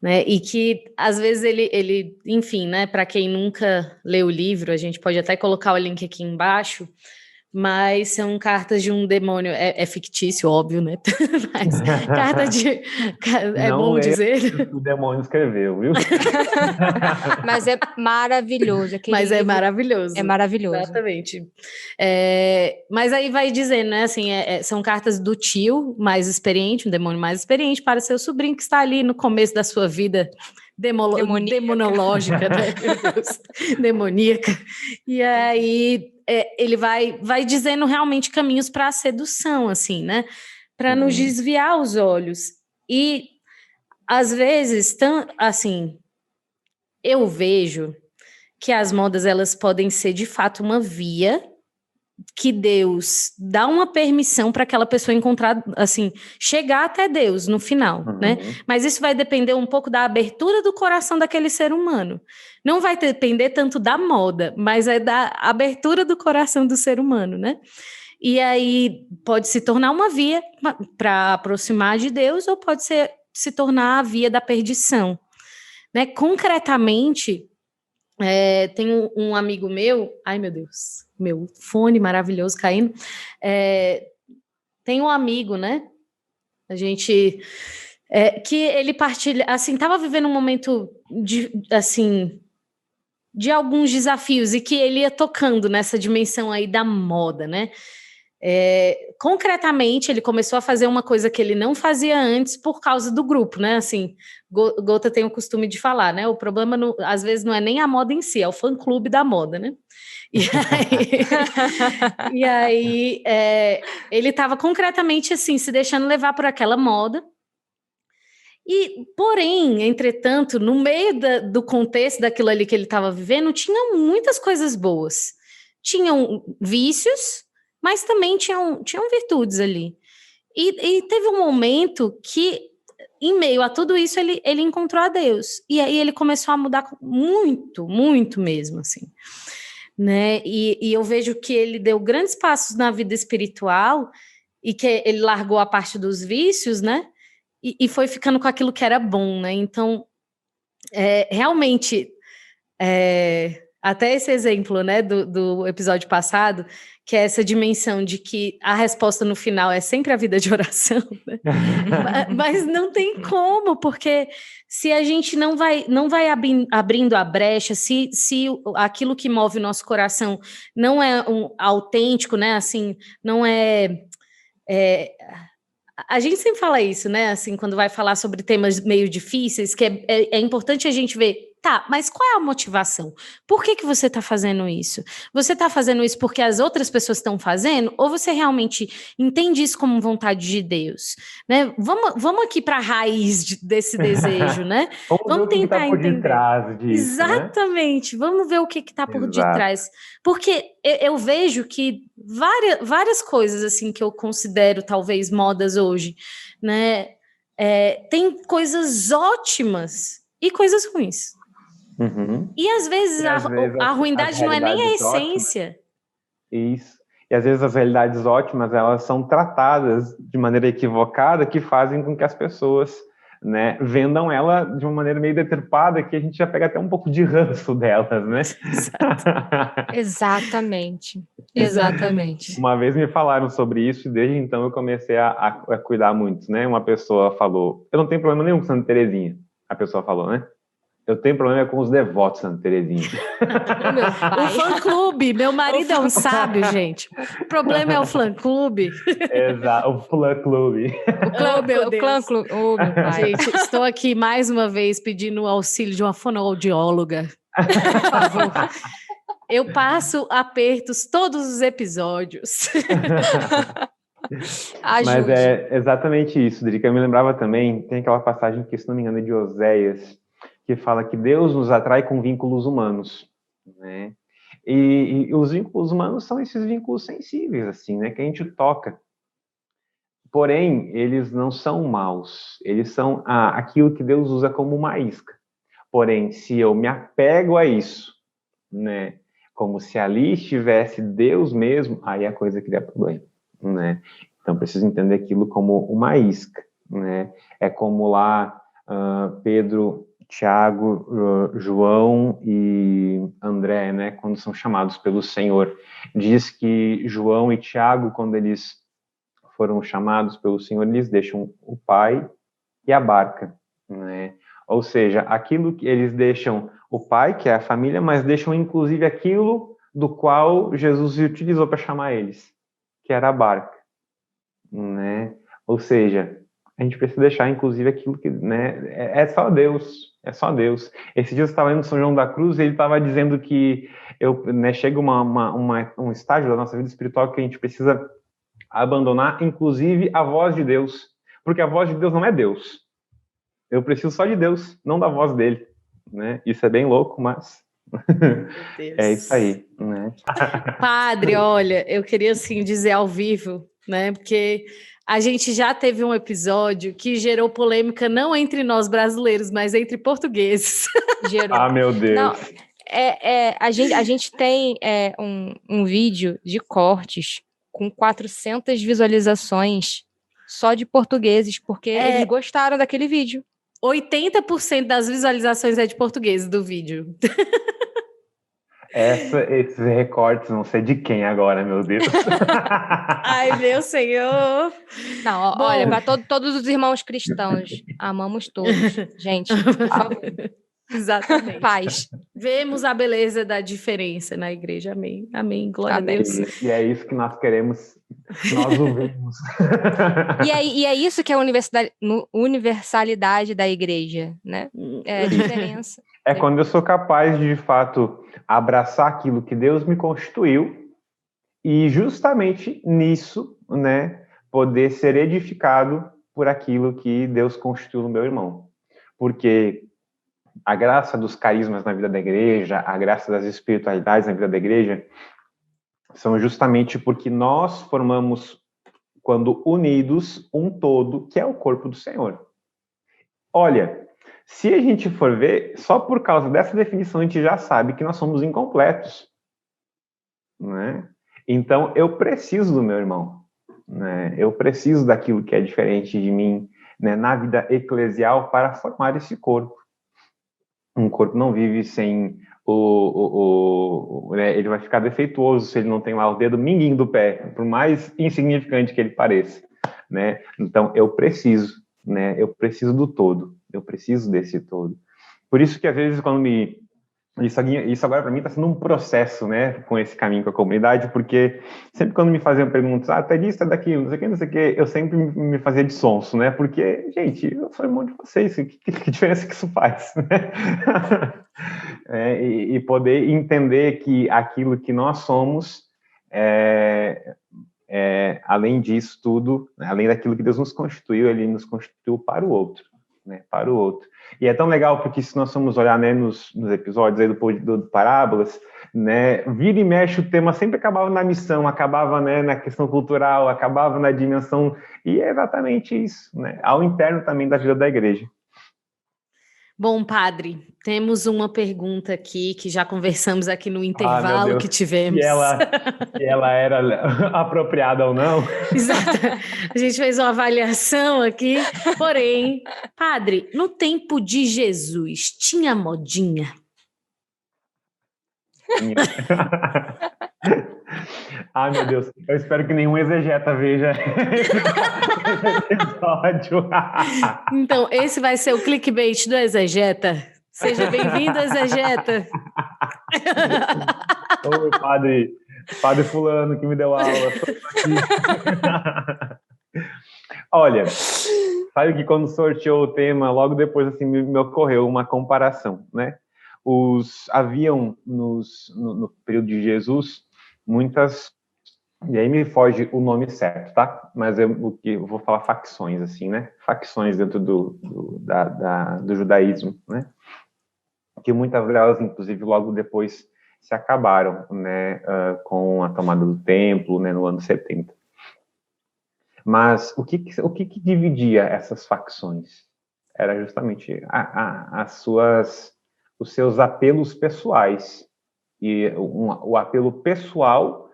né, e que às vezes ele enfim, né, para quem nunca leu o livro, a gente pode até colocar o link aqui embaixo, mas são cartas de um demônio, é fictício, óbvio, né, mas carta de... Não bom dizer... O demônio escreveu, viu? Mas é maravilhoso. Mas é maravilhoso. É maravilhoso. Exatamente. Mas aí vai dizendo, né, assim, são cartas do tio mais experiente, um demônio mais experiente, para seu sobrinho que está ali no começo da sua vida demonológica, né? Meu Deus, demoníaca. E aí ele vai dizendo realmente caminhos para a sedução, assim, né? Para nos desviar os olhos. E às vezes, assim, eu vejo que as modas elas podem ser de fato uma via que Deus dá uma permissão para aquela pessoa encontrar, assim, chegar até Deus no final, né? Mas isso vai depender um pouco da abertura do coração daquele ser humano. Não vai depender tanto da moda, mas é da abertura do coração do ser humano, né? E aí pode se tornar uma via para aproximar de Deus ou pode se tornar a via da perdição, né? Concretamente, tem um amigo meu, ai meu Deus, meu fone maravilhoso caindo, tem um amigo, né, a gente, que ele partilha, assim, estava vivendo um momento de alguns desafios e que ele ia tocando nessa dimensão aí da moda, né, concretamente ele começou a fazer uma coisa que ele não fazia antes por causa do grupo, né, assim, Gota tem o costume de falar, né, o problema às vezes não é nem a moda em si, é o fã-clube da moda, né, e aí ele estava concretamente assim, se deixando levar por aquela moda, e porém, entretanto, no meio do contexto daquilo ali que ele estava vivendo, tinha muitas coisas boas, tinham vícios, mas também tinham virtudes ali. E teve um momento que, em meio a tudo isso, ele encontrou a Deus. E aí ele começou a mudar muito, muito mesmo, assim. Né? E eu vejo que ele deu grandes passos na vida espiritual e que ele largou a parte dos vícios, né? E foi ficando com aquilo que era bom, né? Então, realmente... até esse exemplo, né, do episódio passado, que é essa dimensão de que a resposta no final é sempre a vida de oração, né? Mas não tem como, porque se a gente não vai abrindo a brecha, se aquilo que move o nosso coração não é autêntico, né, assim, não a gente sempre fala isso, né, assim, quando vai falar sobre temas meio difíceis, que é importante a gente ver, tá, mas qual é a motivação? Por que você está fazendo isso? Você está fazendo isso porque as outras pessoas estão fazendo? Ou você realmente entende isso como vontade de Deus? Né? Vamos aqui para a raiz desse desejo, né? Vamos tentar entender. Por detrás disso, exatamente, né? Vamos ver o que está por detrás. Porque eu vejo que várias coisas assim que eu considero talvez modas hoje, né? Tem coisas ótimas e coisas ruins. E às vezes a ruindade não é nem a essência. Isso. E às vezes as realidades ótimas, elas são tratadas de maneira equivocada, que fazem com que as pessoas, né, vendam ela de uma maneira meio deturpada, que a gente já pega até um pouco de ranço delas, né? Exatamente. Uma vez me falaram sobre isso e desde então eu comecei a cuidar muito, né? Uma pessoa falou, eu não tenho problema nenhum com Santa Terezinha. A pessoa falou, né? Eu tenho problema com os devotos de Santa Terezinha. O fã-clube. Meu marido é um sábio, gente. O problema é o fã-clube. Exato, o fã-clube. O clã-clube. Oh, meu pai. Gente, estou aqui mais uma vez pedindo o auxílio de uma fonoaudióloga. Por favor. Eu passo apertos todos os episódios. Mas é exatamente isso, Drica. Eu me lembrava também, tem aquela passagem que, se não me engano, é de Oséias, que fala que Deus nos atrai com vínculos humanos, né? E os vínculos humanos são esses vínculos sensíveis, assim, né? Que a gente toca. Porém, eles não são maus. Eles são aquilo que Deus usa como uma isca. Porém, se eu me apego a isso, né? Como se ali estivesse Deus mesmo, aí a coisa cria problema, né? Então, preciso entender aquilo como uma isca, né? É como lá Pedro, Tiago, João e André, né, quando são chamados pelo Senhor. Diz que João e Tiago, quando eles foram chamados pelo Senhor, eles deixam o pai e a barca, né? Ou seja, aquilo que eles deixam o pai, que é a família, mas deixam inclusive aquilo do qual Jesus utilizou para chamar eles, que era a barca, né? Ou seja, A gente precisa deixar, inclusive, aquilo que, né, é só Deus, é só Deus. Esse dia eu estava lendo São João da Cruz e ele estava dizendo que chega um estágio da nossa vida espiritual que a gente precisa abandonar, inclusive, a voz de Deus, porque a voz de Deus não é Deus. Eu preciso só de Deus, não da voz dele, né? Isso é bem louco, mas é isso aí, né? Padre, olha, eu queria assim dizer ao vivo, né? Porque a gente já teve um episódio que gerou polêmica não entre nós brasileiros, mas entre portugueses. Gerou. Ah, meu Deus. Não, a gente tem um vídeo de cortes com 400 visualizações só de portugueses, porque eles gostaram daquele vídeo. 80% das visualizações é de português do vídeo. Esses recortes não sei de quem agora, meu Deus. Ai, meu Senhor. Não, bom, olha, para todos os irmãos cristãos, amamos todos, gente, por favor. Exatamente. Paz. Vemos a beleza da diferença na igreja. Amém. Amém. Glória a Deus. E é isso que nós queremos. Nós o vemos. E é isso que é a universalidade da igreja, né? É a diferença. É quando eu sou capaz de fato, abraçar aquilo que Deus me constituiu e justamente nisso, né, poder ser edificado por aquilo que Deus constituiu no meu irmão. Porque a graça dos carismas na vida da igreja, a graça das espiritualidades na vida da igreja, são justamente porque nós formamos, quando unidos, um todo, que é o corpo do Senhor. Olha, se a gente for ver, só por causa dessa definição, a gente já sabe que nós somos incompletos, né? Então, eu preciso do meu irmão, né? Eu preciso daquilo que é diferente de mim, né, na vida eclesial para formar esse corpo. Um corpo não vive sem né, ele vai ficar defeituoso se ele não tem lá o dedo mindinho do pé, por mais insignificante que ele pareça, né? Então, eu preciso, né? Eu preciso do todo, eu preciso desse todo. Por isso que, às vezes, quando isso agora, para mim, está sendo um processo, né, com esse caminho com a comunidade, porque sempre quando me faziam perguntas, até disso, até daquilo, não sei o que, eu sempre me fazia de sonso, né, porque, gente, eu sou irmão de vocês, que diferença que isso faz, né? E poder entender que aquilo que nós somos, além disso tudo, além daquilo que Deus nos constituiu, Ele nos constituiu para o outro, né, para o outro. E é tão legal porque se nós formos olhar, né, nos episódios aí do Parábolas, né, vira e mexe o tema sempre acabava na missão, acabava, né, na questão cultural, acabava na dimensão, e é exatamente isso, né, ao interno também da vida da igreja. Bom, padre, temos uma pergunta aqui que já conversamos aqui no intervalo que tivemos. E ela era apropriada ou não? Exato. A gente fez uma avaliação aqui. Porém, padre, no tempo de Jesus, tinha modinha? Ai, meu Deus. Eu espero que nenhum exegeta veja esse episódio. Então, esse vai ser o clickbait do exegeta. Seja bem-vindo, exegeta. Oi, padre fulano que me deu aula. Olha, sabe que quando sorteou o tema, logo depois assim, me ocorreu uma comparação, né? Haviam no período de Jesus muitas, e aí me foge o nome certo, tá? Mas eu vou falar facções, assim, né? Facções dentro do judaísmo, né? Que muitas delas, inclusive, logo depois se acabaram, né? Com a tomada do templo, né? No ano 70. Mas o que dividia essas facções? Era justamente os seus apelos pessoais. E o apelo pessoal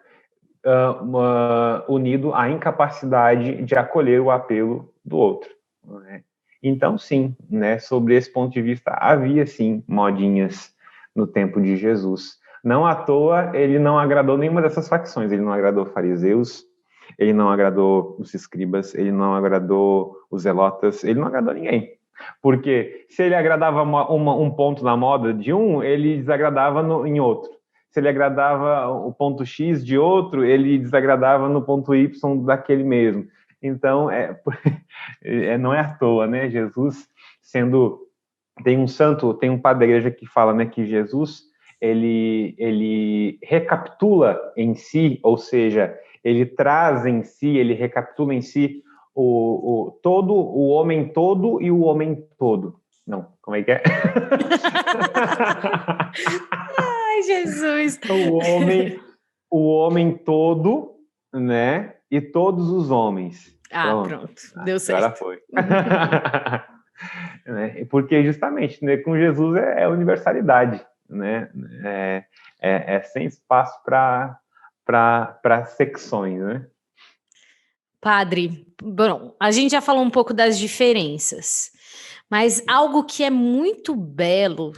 unido à incapacidade de acolher o apelo do outro, né? Então, sim, né, sobre esse ponto de vista, havia, sim, modinhas no tempo de Jesus. Não à toa, ele não agradou nenhuma dessas facções. Ele não agradou fariseus, ele não agradou os escribas, ele não agradou os zelotas, ele não agradou ninguém. Porque se ele agradava um ponto na moda de um, ele desagradava em outro. Se ele agradava o ponto X de outro, ele desagradava no ponto Y daquele mesmo. Então, não é à toa, né? Jesus tem um padre da igreja que fala, né, que Jesus, ele recapitula em si, ou seja, ele traz em si, ele recapitula em si o homem todo e o homem todo. Não, como é que é? Ai, Jesus! O homem todo, né? E todos os homens. Pronto. Deu certo. Agora foi. Porque justamente, né, com Jesus é universalidade, né? Sem espaço para secções, né? Padre, bom, a gente já falou um pouco das diferenças, mas algo que é muito belo,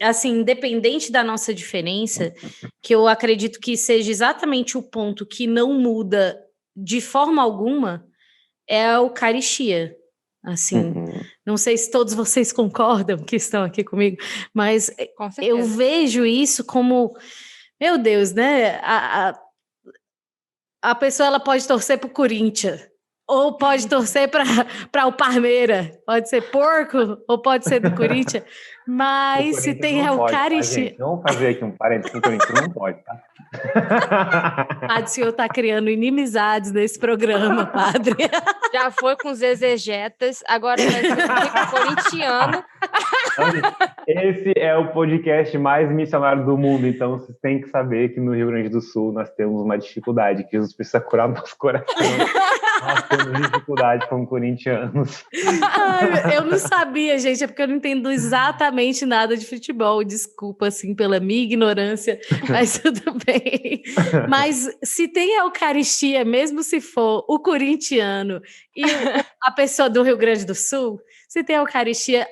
assim, independente da nossa diferença, que eu acredito que seja exatamente o ponto que não muda de forma alguma, é a Eucaristia. Assim, não sei se todos vocês concordam que estão aqui comigo, mas eu vejo isso como, meu Deus, né? A pessoa ela pode torcer para o Corinthians, ou pode torcer para o Palmeiras, pode ser porco, ou pode ser do Corinthians, mas se tem a Eucaristia... Tá, vamos fazer aqui um parênteses, o Corinthians não pode, tá? Padre, o senhor está criando inimizades nesse programa, padre. Já foi com os exegetas, agora vai ser com o corintiano. Esse é o podcast mais missionário do mundo, então vocês têm que saber que no Rio Grande do Sul nós temos uma dificuldade, que Jesus precisa curar nosso coração. Nós temos dificuldade como corintianos. Eu não sabia, gente, é porque eu não entendo exatamente nada de futebol. Desculpa, assim, pela minha ignorância, mas tudo bem. Mas se tem a Eucaristia, mesmo se for o corintiano e a pessoa do Rio Grande do Sul, se tem a Eucaristia,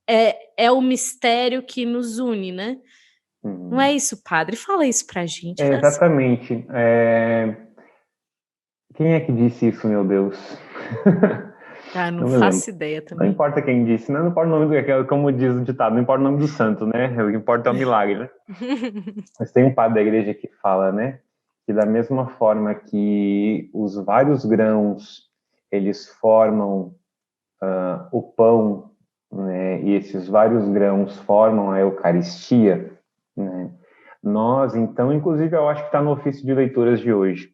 é o mistério que nos une, né? Não é isso, padre? Fala isso pra gente. Exatamente. Quem é que disse isso, meu Deus? Não faço ideia também. Não importa quem disse, não importa o nome do, como diz o ditado, não importa o nome do santo, né? O que importa é o milagre, né? Mas tem um padre da igreja que fala, né? Que da mesma forma que os vários grãos, eles formam o pão, né? E esses vários grãos formam a Eucaristia, né? Nós, então, inclusive, eu acho que está no ofício de leituras de hoje.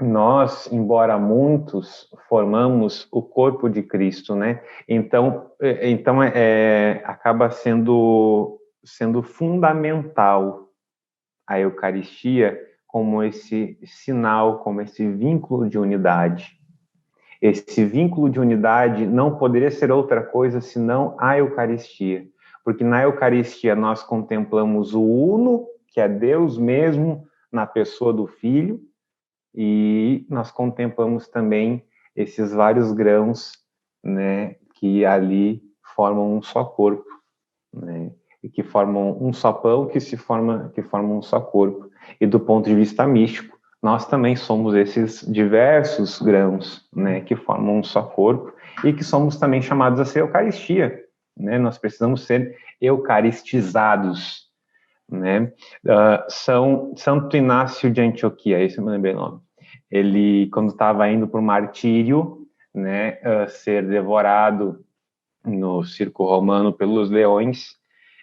Nós, embora muitos, formamos o corpo de Cristo, né? Então acaba sendo fundamental a Eucaristia como esse sinal, como esse vínculo de unidade. Esse vínculo de unidade não poderia ser outra coisa senão a Eucaristia, porque na Eucaristia nós contemplamos o Uno, que é Deus mesmo, na pessoa do Filho, e nós contemplamos também esses vários grãos, né, que ali formam um só corpo, né, e que formam um só pão que formam um só corpo. E do ponto de vista místico, nós também somos esses diversos grãos, né, que formam um só corpo e que somos também chamados a ser Eucaristia, né? Nós precisamos ser eucaristizados, né? Santo Inácio de Antioquia, esse eu me lembrei o nome. Ele, quando estava indo para o martírio, né, ser devorado no circo romano pelos leões,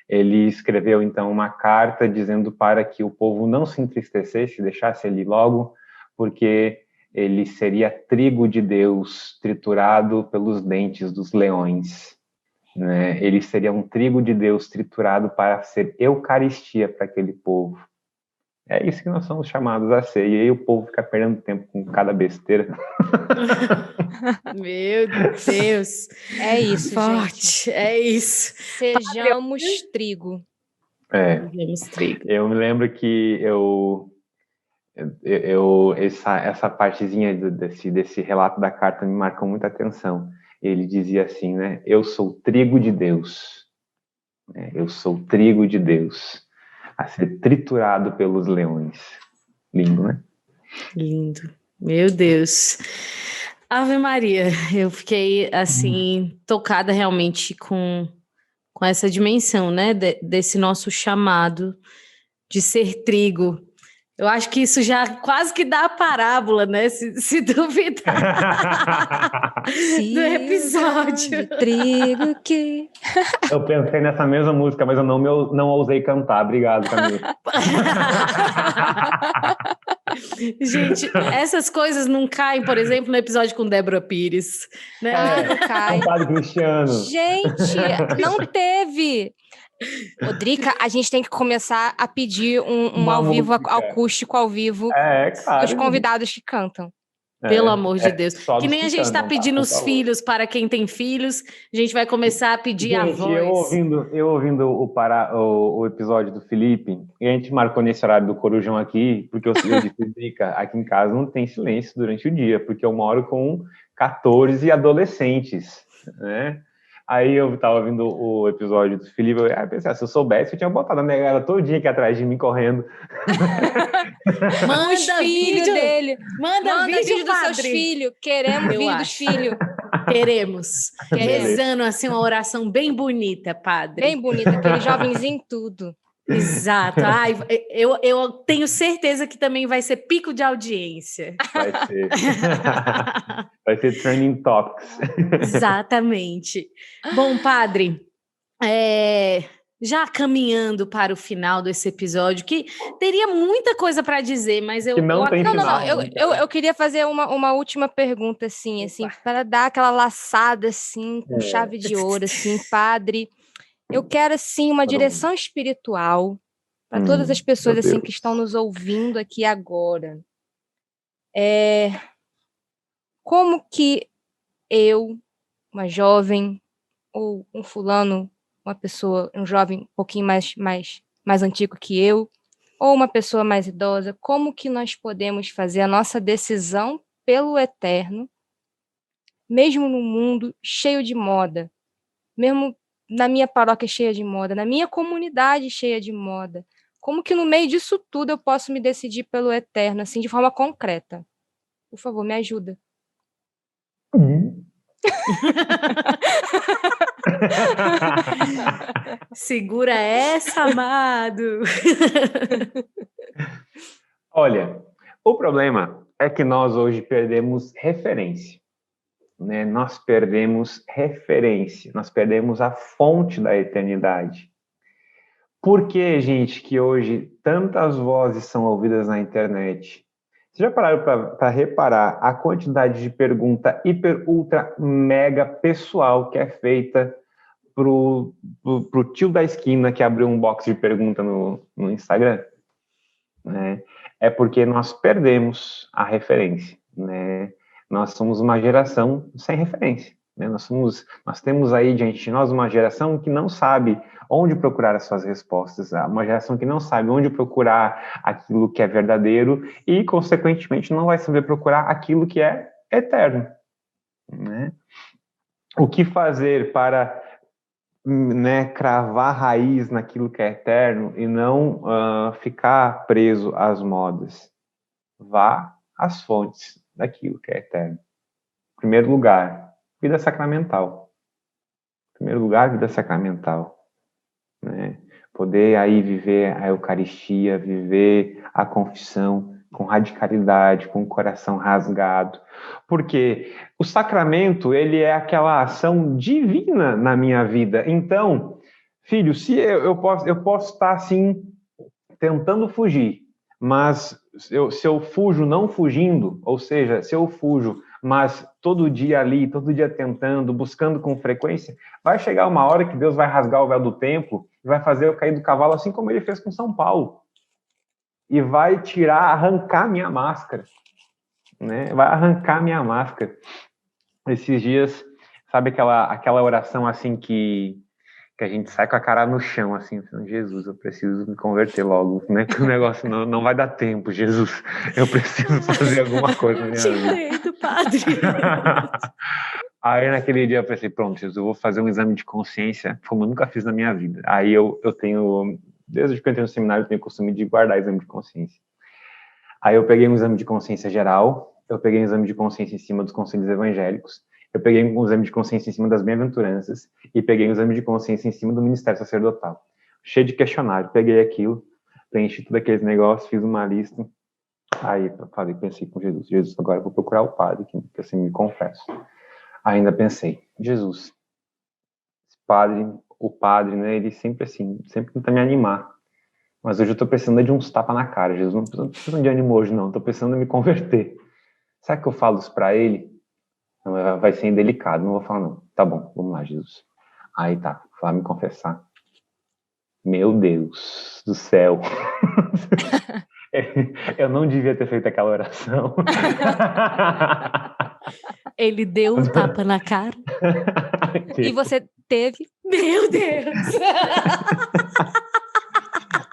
ele escreveu então uma carta dizendo para que o povo não se entristecesse, deixasse ele logo, porque ele seria trigo de Deus triturado pelos dentes dos leões. Né? Ele seria um trigo de Deus triturado para ser Eucaristia para aquele povo. É isso que nós somos chamados a ser. E aí o povo fica perdendo tempo com cada besteira. Meu Deus. É isso, forte, gente. É isso. Sejamos trigo. Sejamos trigo. Eu me lembro que essa partezinha desse relato da carta me marcou muita atenção. Ele dizia assim, né? Eu sou trigo de Deus. Eu sou trigo de Deus. A ser triturado pelos leões. Lindo, né? Lindo. Meu Deus. Ave Maria. Eu fiquei, assim, tocada realmente com essa dimensão, né? Desse nosso chamado de ser trigo. Eu acho que isso já quase que dá a parábola, né? Se duvidar do episódio. De trigo que... Eu pensei nessa mesma música, mas eu não ousei cantar. Obrigado, Camila. Gente, essas coisas não caem, por exemplo, no episódio com Débora Pires. Né? Não cai. Padre Cristiano. Gente, não teve. Rodrica, a gente tem que começar a pedir um ao vivo, acústico ao vivo. Claro. Os convidados que cantam. Pelo amor de Deus. Que nem a gente está pedindo os tá, filhos para quem tem filhos, a gente vai começar a pedir a voz. Eu ouvindo o episódio do Felipe, e a gente marcou nesse horário do Corujão aqui, porque eu disse, Drica, aqui em casa não tem silêncio durante o dia, porque eu moro com 14 adolescentes, né? Aí eu tava ouvindo o episódio do Felipe, eu pensei, se eu soubesse, eu tinha botado a minha galera todinha aqui atrás de mim, correndo. Manda os filhos dele. Manda vídeo dos seus filhos. Queremos vídeo dos filhos. Queremos. Rezando assim uma oração bem bonita, padre. Bem bonita, aquele jovenzinho tudo. Exato. Ai, eu tenho certeza que também vai ser pico de audiência. Vai ser. Vai ser trending topics. Exatamente. Bom, padre, já caminhando para o final desse episódio, que teria muita coisa para dizer, mas eu... Eu queria fazer uma última pergunta, assim, para dar aquela laçada, assim, com chave de ouro, assim, padre... Eu quero, assim, uma direção espiritual para todas as pessoas, assim, que estão nos ouvindo aqui agora. Como que eu, uma jovem, ou um fulano, uma pessoa, um jovem um pouquinho mais antigo que eu, ou uma pessoa mais idosa, como que nós podemos fazer a nossa decisão pelo eterno, mesmo no mundo cheio de moda, mesmo na minha paróquia cheia de moda, na minha comunidade cheia de moda. Como que no meio disso tudo eu posso me decidir pelo eterno, assim, de forma concreta? Por favor, me ajuda. Segura essa, amado. Olha, o problema é que nós hoje perdemos referência. Né? Nós perdemos referência, nós perdemos a fonte da eternidade. Por que, gente, que hoje tantas vozes são ouvidas na internet? Vocês já pararam para reparar a quantidade de pergunta hiper, ultra, mega pessoal que é feita pro tio da esquina que abriu um box de pergunta no Instagram? Né? É porque nós perdemos a referência, né? Nós somos uma geração sem referência, né? Nós temos aí diante de nós uma geração que não sabe onde procurar as suas respostas, uma geração que não sabe onde procurar aquilo que é verdadeiro e, consequentemente, não vai saber procurar aquilo que é eterno, né? O que fazer para, né, cravar raiz naquilo que é eterno e não ficar preso às modas? Vá às fontes daquilo que é eterno. Em primeiro lugar, vida sacramental. Em primeiro lugar, vida sacramental. Né? Poder aí viver a Eucaristia, viver a confissão com radicalidade, com o coração rasgado. Porque o sacramento, ele é aquela ação divina na minha vida. Então, filho, se eu posso estar assim, tentando fugir, mas se eu fujo não fugindo, ou seja, se eu fujo, mas todo dia ali, todo dia tentando, buscando com frequência, vai chegar uma hora que Deus vai rasgar o véu do templo e vai fazer eu cair do cavalo, assim como ele fez com São Paulo. E vai arrancar minha máscara. Né? Vai arrancar minha máscara. Esses dias, sabe aquela oração assim que a gente sai com a cara no chão, assim, Jesus, eu preciso me converter logo, né? Que o negócio não vai dar tempo, Jesus. Eu preciso fazer alguma coisa na minha vida. Direito, padre. Aí, naquele dia, eu pensei, pronto, Jesus, eu vou fazer um exame de consciência, como eu nunca fiz na minha vida. Aí eu tenho, desde que eu entrei no seminário, eu tenho o costume de guardar exame de consciência. Aí eu peguei um exame de consciência geral, eu peguei um exame de consciência em cima dos conselhos evangélicos, eu peguei um exame de consciência em cima das bem-aventuranças e peguei um exame de consciência em cima do ministério sacerdotal. Cheio de questionário, peguei aquilo, preenchi tudo aqueles negócios, fiz uma lista. Aí pensei com Jesus, agora eu vou procurar o padre, que assim me confesso. Ainda pensei, Jesus, o padre, né, ele sempre tenta me animar. Mas hoje eu tô precisando de uns tapas na cara, Jesus. Não tô precisando de ânimo hoje, não. Tô precisando de me converter. Será que eu falo isso pra ele? Não, vai ser indelicado, não vou falar, não. Tá bom, vamos lá, Jesus. Aí tá, vou lá me confessar. Meu Deus do céu. Eu não devia ter feito aquela oração. Ele deu um tapa na cara. E você teve? Meu Deus!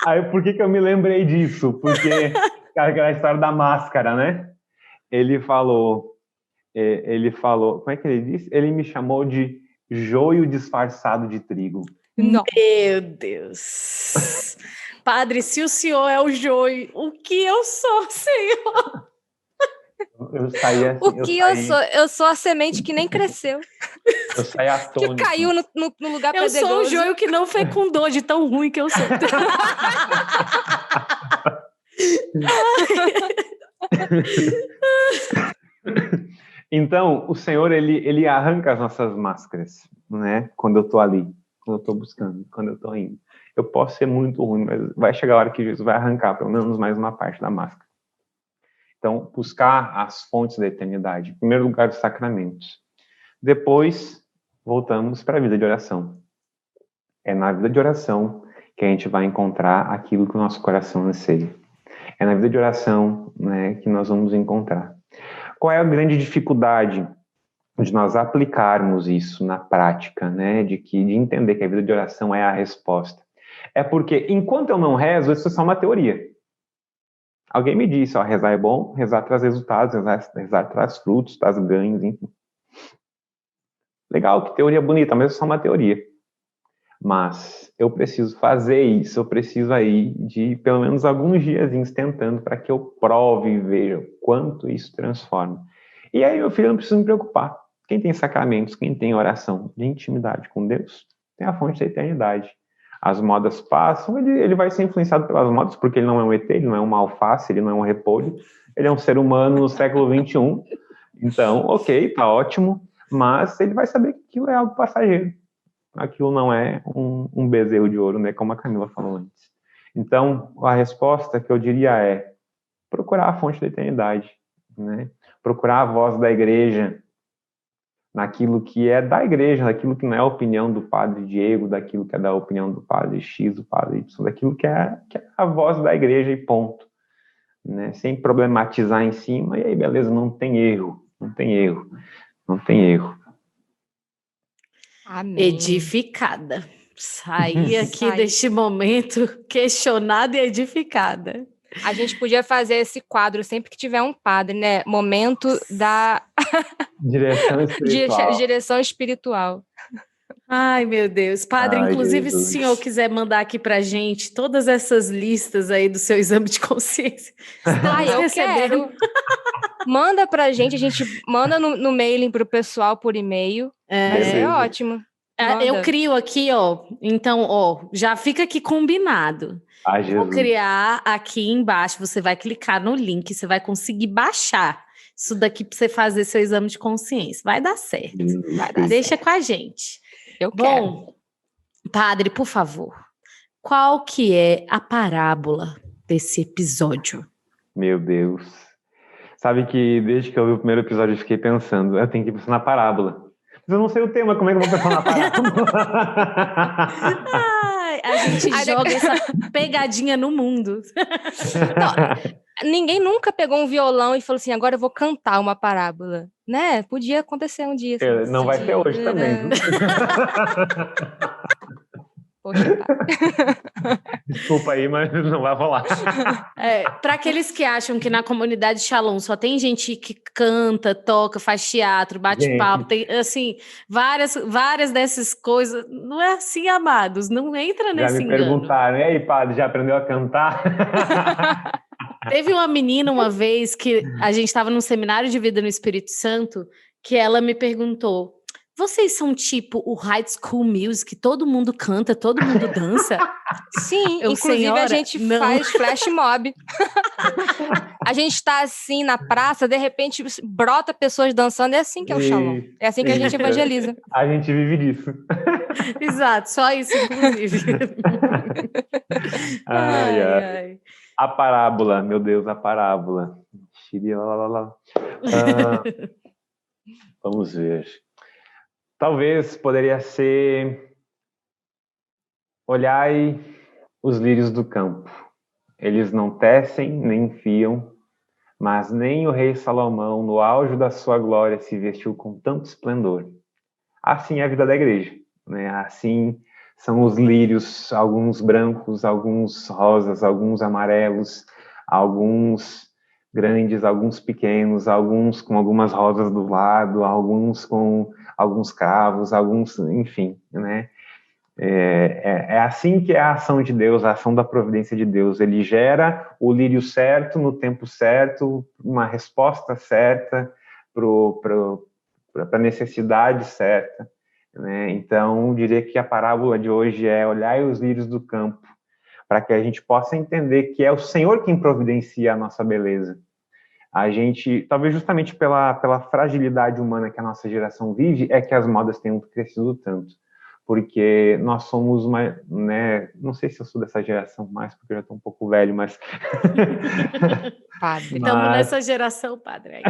Aí, por que eu me lembrei disso? Porque aquela história da máscara, né? Ele falou, como é que ele disse? Ele me chamou de joio disfarçado de trigo. Não. Meu Deus! Padre, se o senhor é o joio, o que eu sou, Senhor? Eu saí assim, o que eu sou? Eu sou a semente que nem cresceu. Eu saí atônito. Que caiu no lugar pedregoso. Eu sou o joio que não fecundou de tão ruim que eu sou. Então, o Senhor, ele arranca as nossas máscaras, né? Quando eu tô ali, quando eu tô buscando, quando eu tô indo. Eu posso ser muito ruim, mas vai chegar a hora que Jesus vai arrancar pelo menos mais uma parte da máscara. Então, buscar as fontes da eternidade. Em primeiro lugar, os sacramentos. Depois, voltamos para a vida de oração. É na vida de oração que a gente vai encontrar aquilo que o nosso coração anseia. É na vida de oração, né, que nós vamos encontrar. Qual é a grande dificuldade de nós aplicarmos isso na prática, né, de entender que a vida de oração é a resposta? É porque, enquanto eu não rezo, isso é só uma teoria. Alguém me disse, rezar é bom, rezar traz resultados, rezar traz frutos, traz ganhos, enfim. Legal, que teoria bonita, mas é só uma teoria. Mas eu preciso fazer isso, eu preciso aí de pelo menos alguns diazinhos tentando para que eu prove e veja o quanto isso transforma. E aí, meu filho, eu não preciso me preocupar. Quem tem sacramentos, quem tem oração de intimidade com Deus, tem a fonte da eternidade. As modas passam, ele vai ser influenciado pelas modas, porque ele não é um ET, ele não é uma alface, ele não é um repolho, ele é um ser humano no século XXI. Então, ok, tá ótimo, mas ele vai saber que aquilo é algo passageiro. Aquilo não é um bezerro de ouro, né, como a Camila falou antes. Então, a resposta que eu diria é procurar a fonte da eternidade, né? Procurar a voz da igreja, naquilo que é da igreja, daquilo que não é a opinião do padre Diego, daquilo que é da opinião do padre X, do padre Y, daquilo que é a voz da igreja e ponto. Né? Sem problematizar em cima, e aí, beleza, não tem erro. Amém. Edificada. Saí aqui deste momento questionada e edificada. A gente podia fazer esse quadro sempre que tiver um padre, né? Momento da direção espiritual. Ai, meu Deus. Padre, inclusive, Jesus. Se o senhor quiser mandar aqui pra gente todas essas listas aí do seu exame de consciência. Eu quero. Manda pra gente, a gente manda no mailing pro pessoal por e-mail. Vai ser ótimo. Eu crio aqui, ó. Então, ó, já fica aqui combinado. Vou criar aqui embaixo, você vai clicar no link, você vai conseguir baixar isso daqui para você fazer seu exame de consciência. Vai dar certo. Deixa com a gente. Eu quero. Bom, padre, por favor, qual que é a parábola desse episódio? Meu Deus. Sabe que desde que eu vi o primeiro episódio eu fiquei pensando, eu tenho que pensar na parábola. Mas eu não sei o tema, como é que eu vou pensar na parábola? A gente joga essa pegadinha no mundo. Não, ninguém nunca pegou um violão e falou assim, agora eu vou cantar uma parábola. Né? Podia acontecer um dia. Assim, não vai ter hoje também. Poxa, tá. Desculpa aí, mas não vai rolar. Para aqueles que acham que na comunidade Shalom só tem gente que canta, toca, faz teatro, bate papo, tem assim, várias dessas coisas. Não é assim, amados, não entra nesse engano. Já me perguntaram, e aí, padre, já aprendeu a cantar? Teve uma menina uma vez que a gente estava num seminário de vida no Espírito Santo, que ela me perguntou, vocês são tipo o High School Music, todo mundo canta, todo mundo dança? Sim, inclusive a gente faz flash mob. A gente tá assim na praça, de repente brota pessoas dançando, é assim que é o Shalom. É assim que a gente evangeliza. A gente vive disso. Exato, só isso, inclusive. Ai. A parábola, meu Deus, a parábola. Vamos ver. Talvez poderia ser: olhai os lírios do campo. Eles não tecem nem fiam, mas nem o rei Salomão, no auge da sua glória, se vestiu com tanto esplendor. Assim é a vida da igreja, né? Assim são os lírios, alguns brancos, alguns rosas, alguns amarelos, alguns grandes, alguns pequenos, alguns com algumas rosas do lado, alguns com alguns cravos, alguns, enfim, né? É assim que é a ação de Deus, a ação da providência de Deus. Ele gera o lírio certo, no tempo certo, uma resposta certa para a necessidade certa, né? Então, diria que a parábola de hoje é: olhai os lírios do campo, para que a gente possa entender que é o Senhor quem providencia a nossa beleza. A gente, talvez justamente pela fragilidade humana que a nossa geração vive, é que as modas tenham crescido tanto. Porque nós somos uma, né? Não sei se eu sou dessa geração mais, porque eu já estou um pouco velho, mas... Padre. Estamos nessa geração, padre. Aí.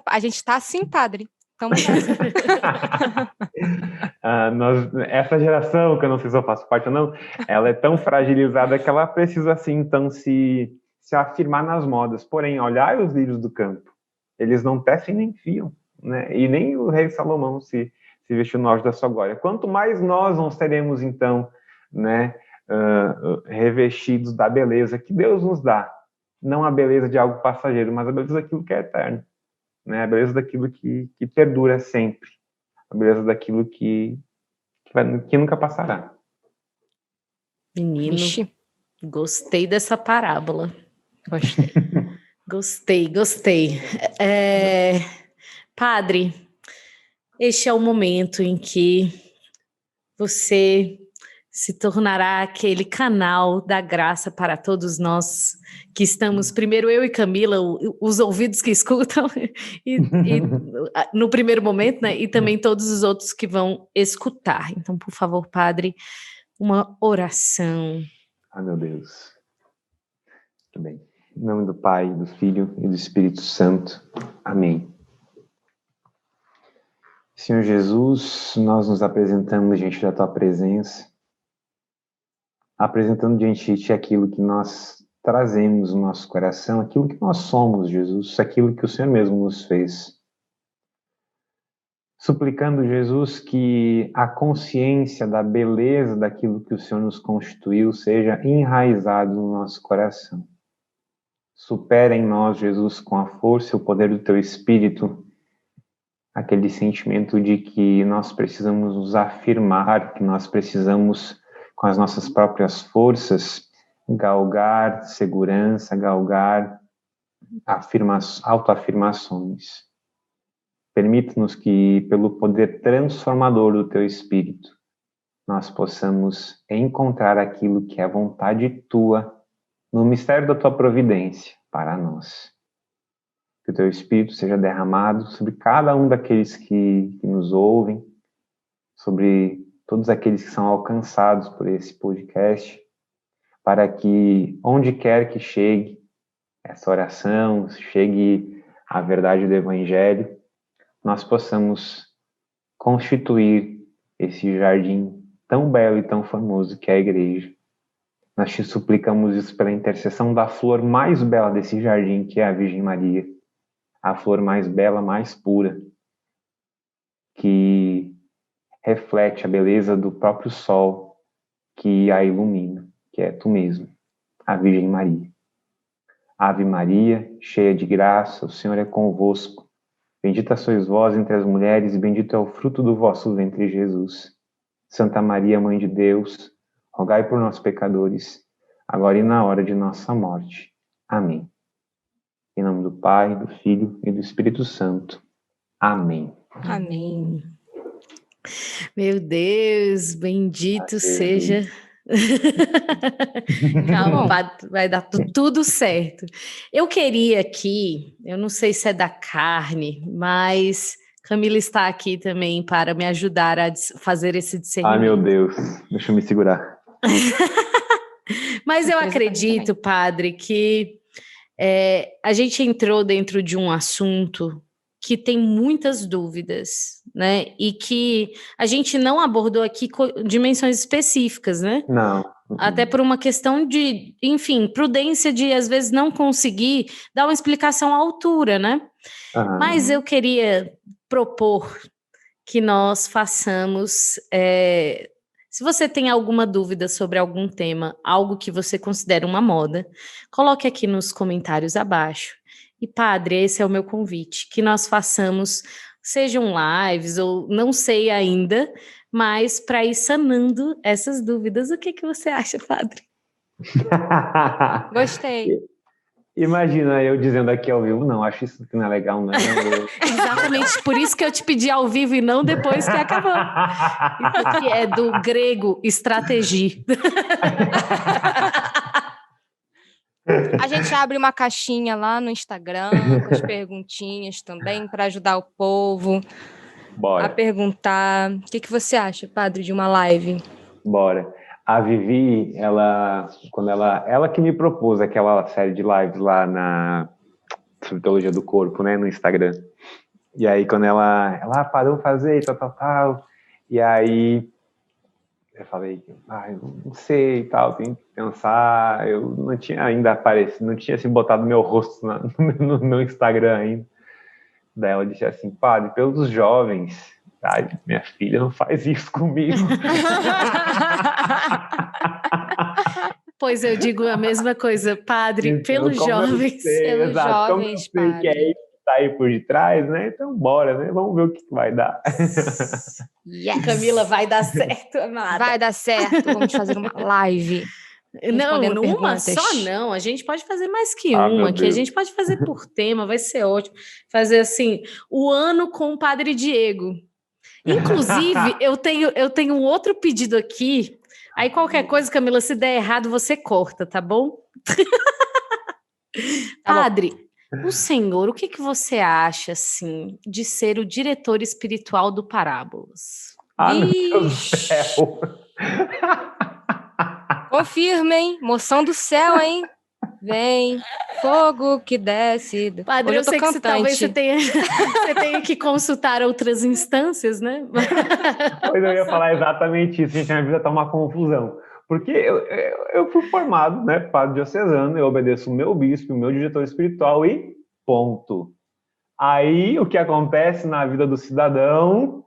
A gente está sim, padre. Estamos nessa. Essa geração, que eu não sei se eu faço parte ou não, ela é tão fragilizada que ela precisa, assim, então, se afirmar nas modas. Porém, olhai os lírios do campo. Eles não tecem nem fiam, né? E nem o rei Salomão se vestiu no auge da sua glória. Quanto mais nós não seremos, então, né, revestidos da beleza que Deus nos dá. Não a beleza de algo passageiro, mas a beleza daquilo que é eterno. Né? A beleza daquilo que perdura sempre. A beleza daquilo que nunca passará. Menino, gostei dessa parábola. Gostei. Padre, este é o momento em que você se tornará aquele canal da graça para todos nós que estamos, primeiro eu e Camila, os ouvidos que escutam, e no primeiro momento, né, e também todos os outros que vão escutar. Então, por favor, Padre, uma oração. Ai, meu Deus. Muito bem. Em nome do Pai, do Filho e do Espírito Santo. Amém. Senhor Jesus, nós nos apresentamos diante da Tua presença, apresentando diante de Ti aquilo que nós trazemos no nosso coração, aquilo que nós somos, Jesus, aquilo que o Senhor mesmo nos fez. Suplicando, Jesus, que a consciência da beleza daquilo que o Senhor nos constituiu seja enraizado no nosso coração. Supera em nós, Jesus, com a força e o poder do Teu Espírito, aquele sentimento de que nós precisamos nos afirmar, que nós precisamos, com as nossas próprias forças, galgar segurança, galgar autoafirmações. Permita-nos que, pelo poder transformador do Teu Espírito, nós possamos encontrar aquilo que é a vontade Tua no mistério da Tua providência para nós. Que o Teu Espírito seja derramado sobre cada um daqueles que nos ouvem, sobre todos aqueles que são alcançados por esse podcast, para que, onde quer que chegue essa oração, chegue a verdade do Evangelho, nós possamos constituir esse jardim tão belo e tão famoso que é a igreja. Nós te suplicamos isso pela intercessão da flor mais bela desse jardim, que é a Virgem Maria. A flor mais bela, mais pura, que reflete a beleza do próprio sol que a ilumina, que é Tu mesmo, a Virgem Maria. Ave Maria, cheia de graça, o Senhor é convosco. Bendita sois vós entre as mulheres, e bendito é o fruto do vosso ventre, Jesus. Santa Maria, Mãe de Deus, rogai por nós, pecadores, agora e na hora de nossa morte. Amém. Em nome do Pai, do Filho e do Espírito Santo. Amém. Amém. Meu Deus, bendito seja. Calma, vai dar tudo certo. Eu queria aqui, eu não sei se é da carne, mas Camila está aqui também para me ajudar a fazer esse discernimento. Ai, meu Deus, deixa eu me segurar. Mas eu acredito, padre, que a gente entrou dentro de um assunto que tem muitas dúvidas, né? E que a gente não abordou aqui dimensões específicas, né? Não. Até por uma questão de, enfim, prudência de, às vezes, não conseguir dar uma explicação à altura, né? Mas eu queria propor que nós façamos... se você tem alguma dúvida sobre algum tema, algo que você considera uma moda, coloque aqui nos comentários abaixo. E, padre, esse é o meu convite, que nós façamos, sejam lives ou não sei ainda, mas para ir sanando essas dúvidas. O que você acha, padre? Gostei. Imagina eu dizendo aqui ao vivo, não, acho isso que não é legal, não. Exatamente, por isso que eu te pedi ao vivo e não depois que acabou. Isso aqui é do grego estratégia. A gente abre uma caixinha lá no Instagram com as perguntinhas também para ajudar o povo a perguntar. O que você acha, padre, de uma live? Bora. A Vivi, ela que me propôs aquela série de lives lá na Teologia do Corpo, né, no Instagram. E aí quando ela parou de fazer tal, e aí eu falei, não sei, tal, tem que pensar, eu não tinha ainda aparecido, não tinha assim, botado meu rosto no meu Instagram ainda. Daí ela disse assim, padre, pelos jovens, minha filha não faz isso comigo. Pois eu digo a mesma coisa, padre, então, pelos jovens. Pelos jovens, padre. Que é isso que tá aí por detrás, né? Então bora, né? Vamos ver o que vai dar. Yes. Camila, vai dar certo, amada. Vai dar certo, vamos fazer uma live. Não, uma só não, a gente pode fazer mais que uma, que a gente pode fazer por tema, vai ser ótimo. Fazer assim, o ano com o Padre Diego. Inclusive, eu tenho um outro pedido aqui, aí qualquer coisa, Camila, se der errado, você corta, tá bom? Padre, o senhor, o que você acha, assim, de ser o diretor espiritual do Parábolas? Meu Deus do céu! Confirmem, moção do céu, hein? Vem, fogo que desce. Padre, eu sei que talvez você tenha que consultar outras instâncias, né? Pois eu ia falar exatamente isso, gente, minha vida tá uma confusão. Porque eu fui formado, né, padre diocesano, eu obedeço o meu bispo, o meu diretor espiritual e ponto. Aí, o que acontece na vida do cidadão...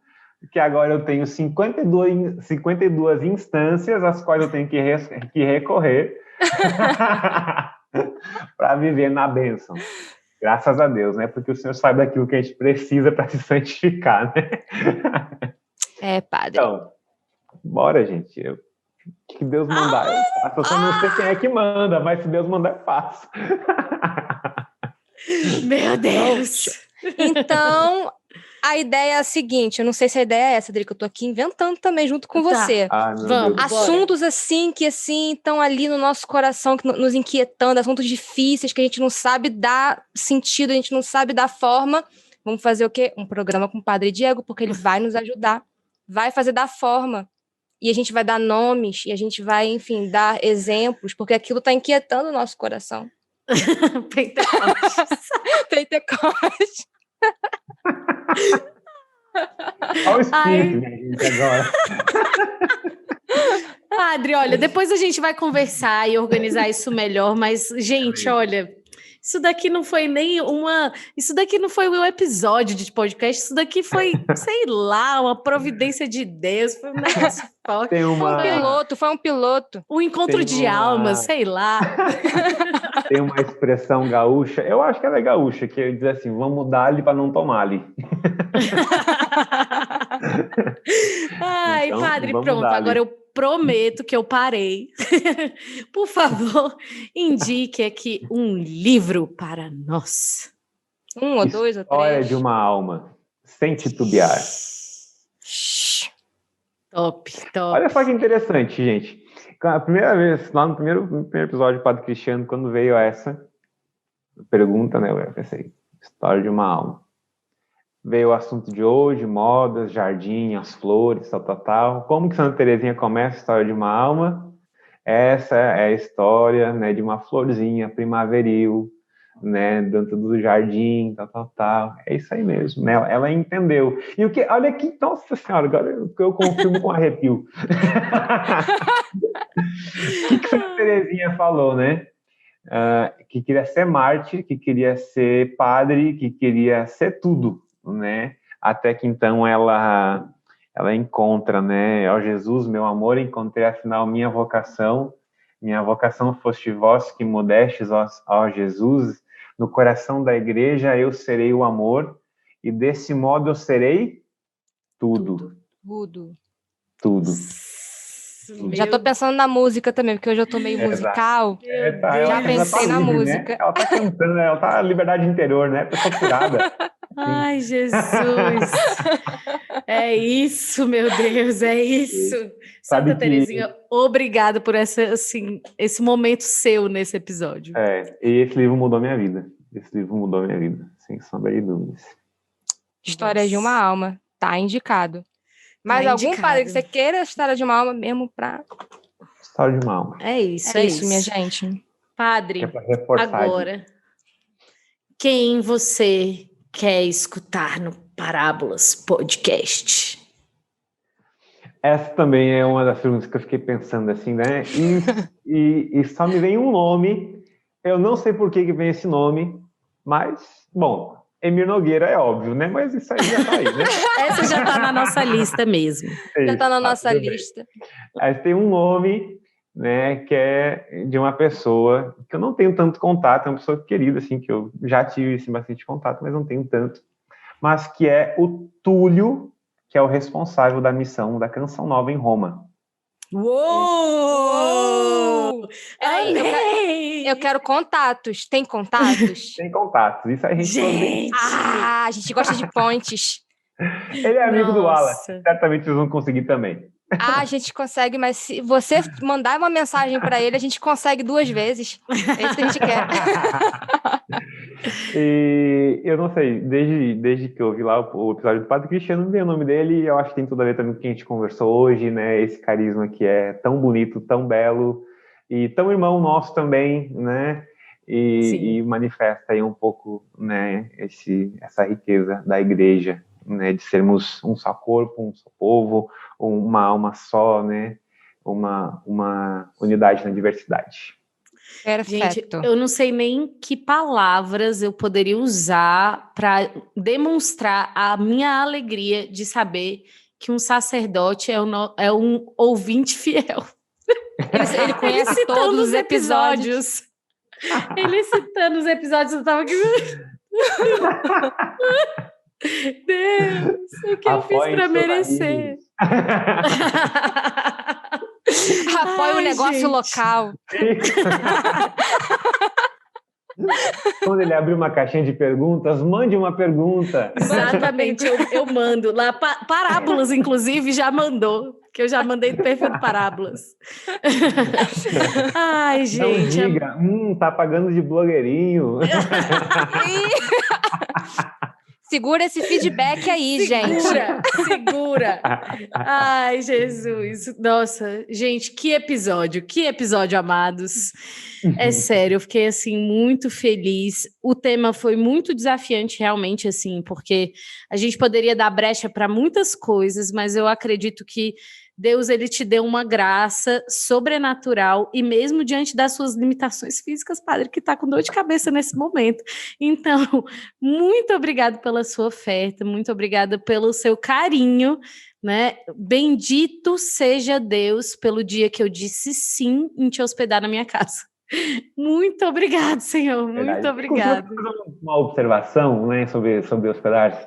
que agora eu tenho 52 instâncias às quais eu tenho que recorrer para viver na bênção. Graças a Deus, né? Porque o Senhor sabe daquilo que a gente precisa para se santificar, né? Padre. Então, bora, gente. O que Deus mandar, eu faço. Eu só não sei quem é que manda, mas se Deus mandar, eu faço. Meu Deus! Então... A ideia é a seguinte, eu não sei se a ideia é essa, Adri, que eu tô aqui inventando também junto com você. Vamos, assuntos bora. Assim, que assim, estão ali no nosso coração, que nos inquietando, assuntos difíceis, que a gente não sabe dar sentido, a gente não sabe dar forma. Vamos fazer o quê? Um programa com o Padre Diego, porque ele vai nos ajudar, vai fazer dar forma. E a gente vai dar nomes, e a gente vai, enfim, dar exemplos, porque aquilo tá inquietando o nosso coração. Pentecostes. Pentecostes. Olha o espírito, minha gente, agora. Padre, olha, depois a gente vai conversar e organizar isso melhor, mas, gente, olha, isso daqui não foi isso daqui não foi um episódio de podcast, isso daqui foi, sei lá, uma providência de Deus, foi um negócio forte. Foi um piloto. Um encontro de almas, sei lá. Tem uma expressão gaúcha, eu acho que ela é gaúcha, que diz assim, vamos dar-lhe para não tomar-lhe. Ai, então, padre, pronto, dar-lhe. Agora eu prometo que eu parei. Por favor, indique aqui um livro para nós. Um ou dois ou três. História de uma alma. sem titubear. Top. Olha só que interessante, gente. A primeira vez, lá no primeiro episódio do Padre Cristiano, quando veio essa pergunta, né? Eu pensei, história de uma alma. Veio o assunto de hoje, modas, jardim, as flores, tal. Como que Santa Teresinha começa a história de uma alma? Essa é a história, né, de uma florzinha primaveril, né, dentro do jardim, tal. É isso aí mesmo, né? Ela entendeu. E o que, olha aqui, nossa senhora, agora eu confirmo com arrepio. O que Santa Teresinha falou, né? Que queria ser mártir, que queria ser padre, que queria ser tudo, né? Até que então ela encontra, né? Ó Jesus, meu amor, encontrei afinal minha vocação foste vós que modestes, ó Jesus, no coração da igreja eu serei o amor, e desse modo eu serei tudo. Já tô pensando na música também, porque hoje eu tô meio musical. Já pensei na música. Né? Ela tá cantando, ela tá liberdade interior, né? Pessoa curada. Ai, Jesus! É isso, meu Deus, é isso. Santa Teresinha, obrigada por esse momento seu nesse episódio. E esse livro mudou minha vida. Sem sombra de dúvidas. História de uma alma, tá indicado. Mas algum padre que você queira a história de uma alma mesmo pra... História de uma alma. É isso, minha gente. Padre, agora, quem você quer escutar no Parábolas Podcast? Essa também é uma das perguntas que eu fiquei pensando assim, né? E só me vem um nome, eu não sei por que vem esse nome, mas, bom, Emir Nogueira é óbvio, né? Mas isso aí já tá aí, né? Essa já tá na nossa lista mesmo. Já tá na nossa lista. Aí tem um nome, né, que é de uma pessoa que eu não tenho tanto contato, é uma pessoa querida, assim, que eu já tive assim, bastante contato, mas não tenho tanto, mas que é o Túlio, que é o responsável da missão da Canção Nova em Roma. Uou! Eu quero contatos. Tem contatos? Tem contatos. Isso aí a gente... a gente gosta de pontes. Ele é amigo do Wallace. Certamente vocês vão conseguir também. A gente consegue, mas se você mandar uma mensagem para ele, a gente consegue 2 vezes. É isso que a gente quer. E eu não sei, desde que eu vi lá o episódio do Padre Cristiano, não vi o nome dele, e eu acho que tem tudo a ver também com o que a gente conversou hoje, né? Esse carisma que é tão bonito, tão belo, e tão irmão nosso também, né? E manifesta aí um pouco, né, essa riqueza da igreja, né? De sermos um só corpo, um só povo, uma alma só, né? Uma unidade na diversidade. Perfeito. Gente, eu não sei nem que palavras eu poderia usar para demonstrar a minha alegria de saber que um sacerdote é um ouvinte fiel. Ele conhece todos os episódios. Ele citando os episódios, eu tava aqui... Deus, o que eu fiz para merecer? Apoia o negócio local. Quando ele abrir uma caixinha de perguntas, mande uma pergunta. Exatamente, eu mando. Lá, Parábolas, inclusive, já mandou. Que eu já mandei do perfil do Parábolas. Ai, gente. Não diga, tá pagando de blogueirinho. Segura esse feedback aí, gente. Segura. Ai, Jesus. Nossa, gente, que episódio, amados. É sério, eu fiquei, assim, muito feliz. O tema foi muito desafiante, realmente, assim, porque a gente poderia dar brecha para muitas coisas, mas eu acredito que Deus, ele te deu uma graça sobrenatural e mesmo diante das suas limitações físicas, padre, que está com dor de cabeça nesse momento. Então, muito obrigada pela sua oferta, muito obrigada pelo seu carinho, né? Bendito seja Deus pelo dia que eu disse sim em te hospedar na minha casa. Muito obrigado, Senhor. Muito obrigado. Uma observação, né, sobre hospedagem.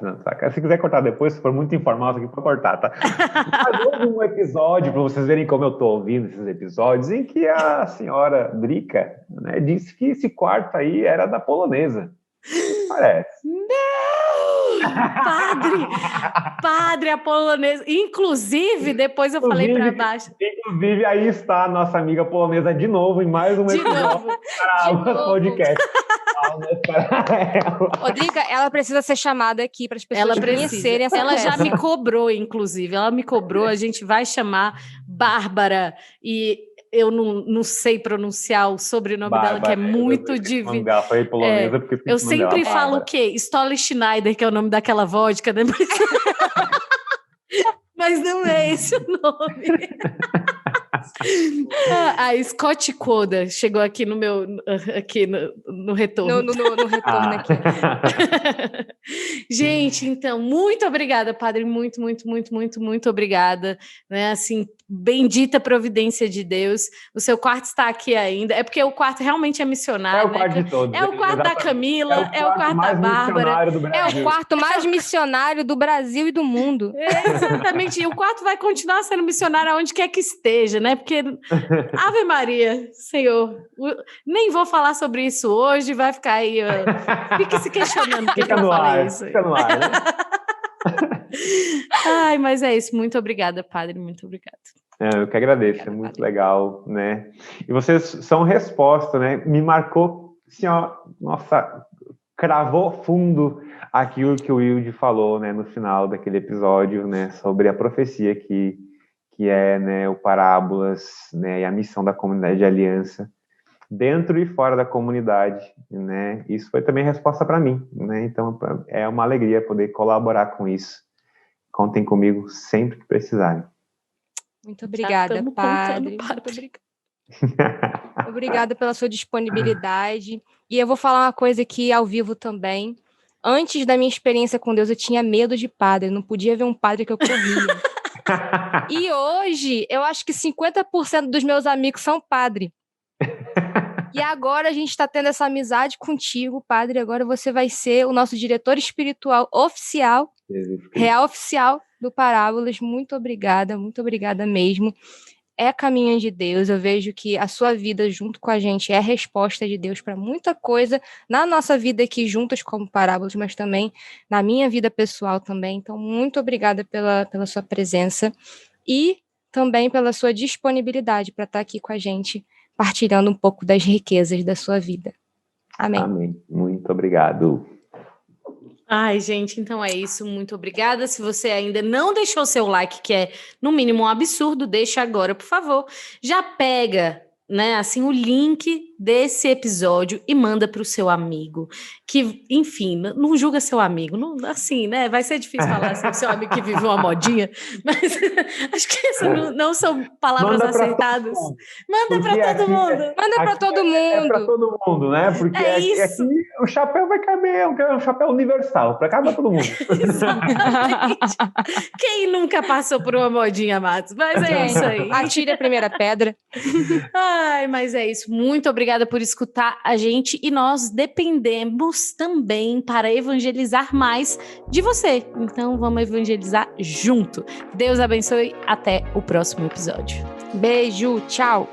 Se quiser cortar depois, se for muito informal, isso aqui pode cortar, tá? Mas houve um episódio, para vocês verem como eu estou ouvindo esses episódios, em que a senhora Drica, né, disse que esse quarto aí era da polonesa. Parece. Não! Padre, a polonesa. Inclusive, depois eu falei para baixo. Inclusive, aí está a nossa amiga polonesa de novo em mais um episódio para o podcast. Rodriga, ela precisa ser chamada aqui para as pessoas conhecerem essa Ela já me cobrou, inclusive. Ela me cobrou, a gente vai chamar Bárbara e eu não sei pronunciar o sobrenome dela, que é muito difícil. Eu sempre falo o quê? Stolle Schneider, que é o nome daquela vodka, né? Mas não é esse o nome. A Scott Coda chegou aqui no meu no retorno. No retorno aqui. Gente, então, muito obrigada, Padre, muito obrigada, né? Assim, bendita providência de Deus. O seu quarto está aqui ainda. É porque o quarto realmente é missionário. É o quarto de todos. É o quarto da Camila, é o quarto da Bárbara. É o quarto mais missionário do Brasil e do mundo. Exatamente. E o quarto vai continuar sendo missionário aonde quer que esteja, né? Porque Ave Maria, Senhor. Nem vou falar sobre isso hoje, vai ficar aí. Fique se questionando porque eu falei isso. Fica no ar, né? Ai, mas é isso. Muito obrigada, Padre. Muito obrigada. Eu que agradeço. Obrigada, é muito Padre. Legal, né? E vocês são resposta, né? Me marcou, assim, ó, nossa, cravou fundo aquilo que o Wilde falou, né, no final daquele episódio, né, sobre a profecia que é, né, o Parábolas, né, e a missão da comunidade de aliança, dentro e fora da comunidade, né, isso foi também resposta para mim, né, então é uma alegria poder colaborar com isso. Contem comigo sempre que precisarem. Muito obrigada, Padre. Muito obrigada. Obrigada pela sua disponibilidade. E eu vou falar uma coisa aqui ao vivo também. Antes da minha experiência com Deus, eu tinha medo de padre, eu não podia ver um padre que eu corria. E hoje, eu acho que 50% dos meus amigos são padre. E agora a gente está tendo essa amizade contigo, Padre. Agora você vai ser o nosso diretor espiritual oficial, real oficial do Parábolas. Muito obrigada mesmo. É caminho de Deus. Eu vejo que a sua vida junto com a gente é a resposta de Deus para muita coisa na nossa vida aqui juntas como Parábolas, mas também na minha vida pessoal também. Então, muito obrigada pela sua presença e também pela sua disponibilidade para estar aqui com a gente, partilhando um pouco das riquezas da sua vida. Amém. Amém. Muito obrigado. Ai, gente, então é isso. Muito obrigada. Se você ainda não deixou seu like, que é, no mínimo, um absurdo, deixa agora, por favor. Já pega, né, assim, o link desse episódio e manda para o seu amigo, que, enfim, não julga seu amigo, não, assim, né, vai ser difícil falar assim, seu amigo que vive uma modinha, mas acho que essas não são palavras acertadas. Manda para todo mundo. Manda para todo mundo. É para todo mundo, né, porque aqui o chapéu vai caber, um chapéu universal, para cada todo mundo. Exatamente. Quem nunca passou por uma modinha, Matos? Mas é isso aí. Atire a primeira pedra. Ai, mas é isso. Muito obrigada por escutar a gente e nós dependemos também para evangelizar mais de você. Então vamos evangelizar junto. Deus abençoe. Até o próximo episódio. Beijo. Tchau.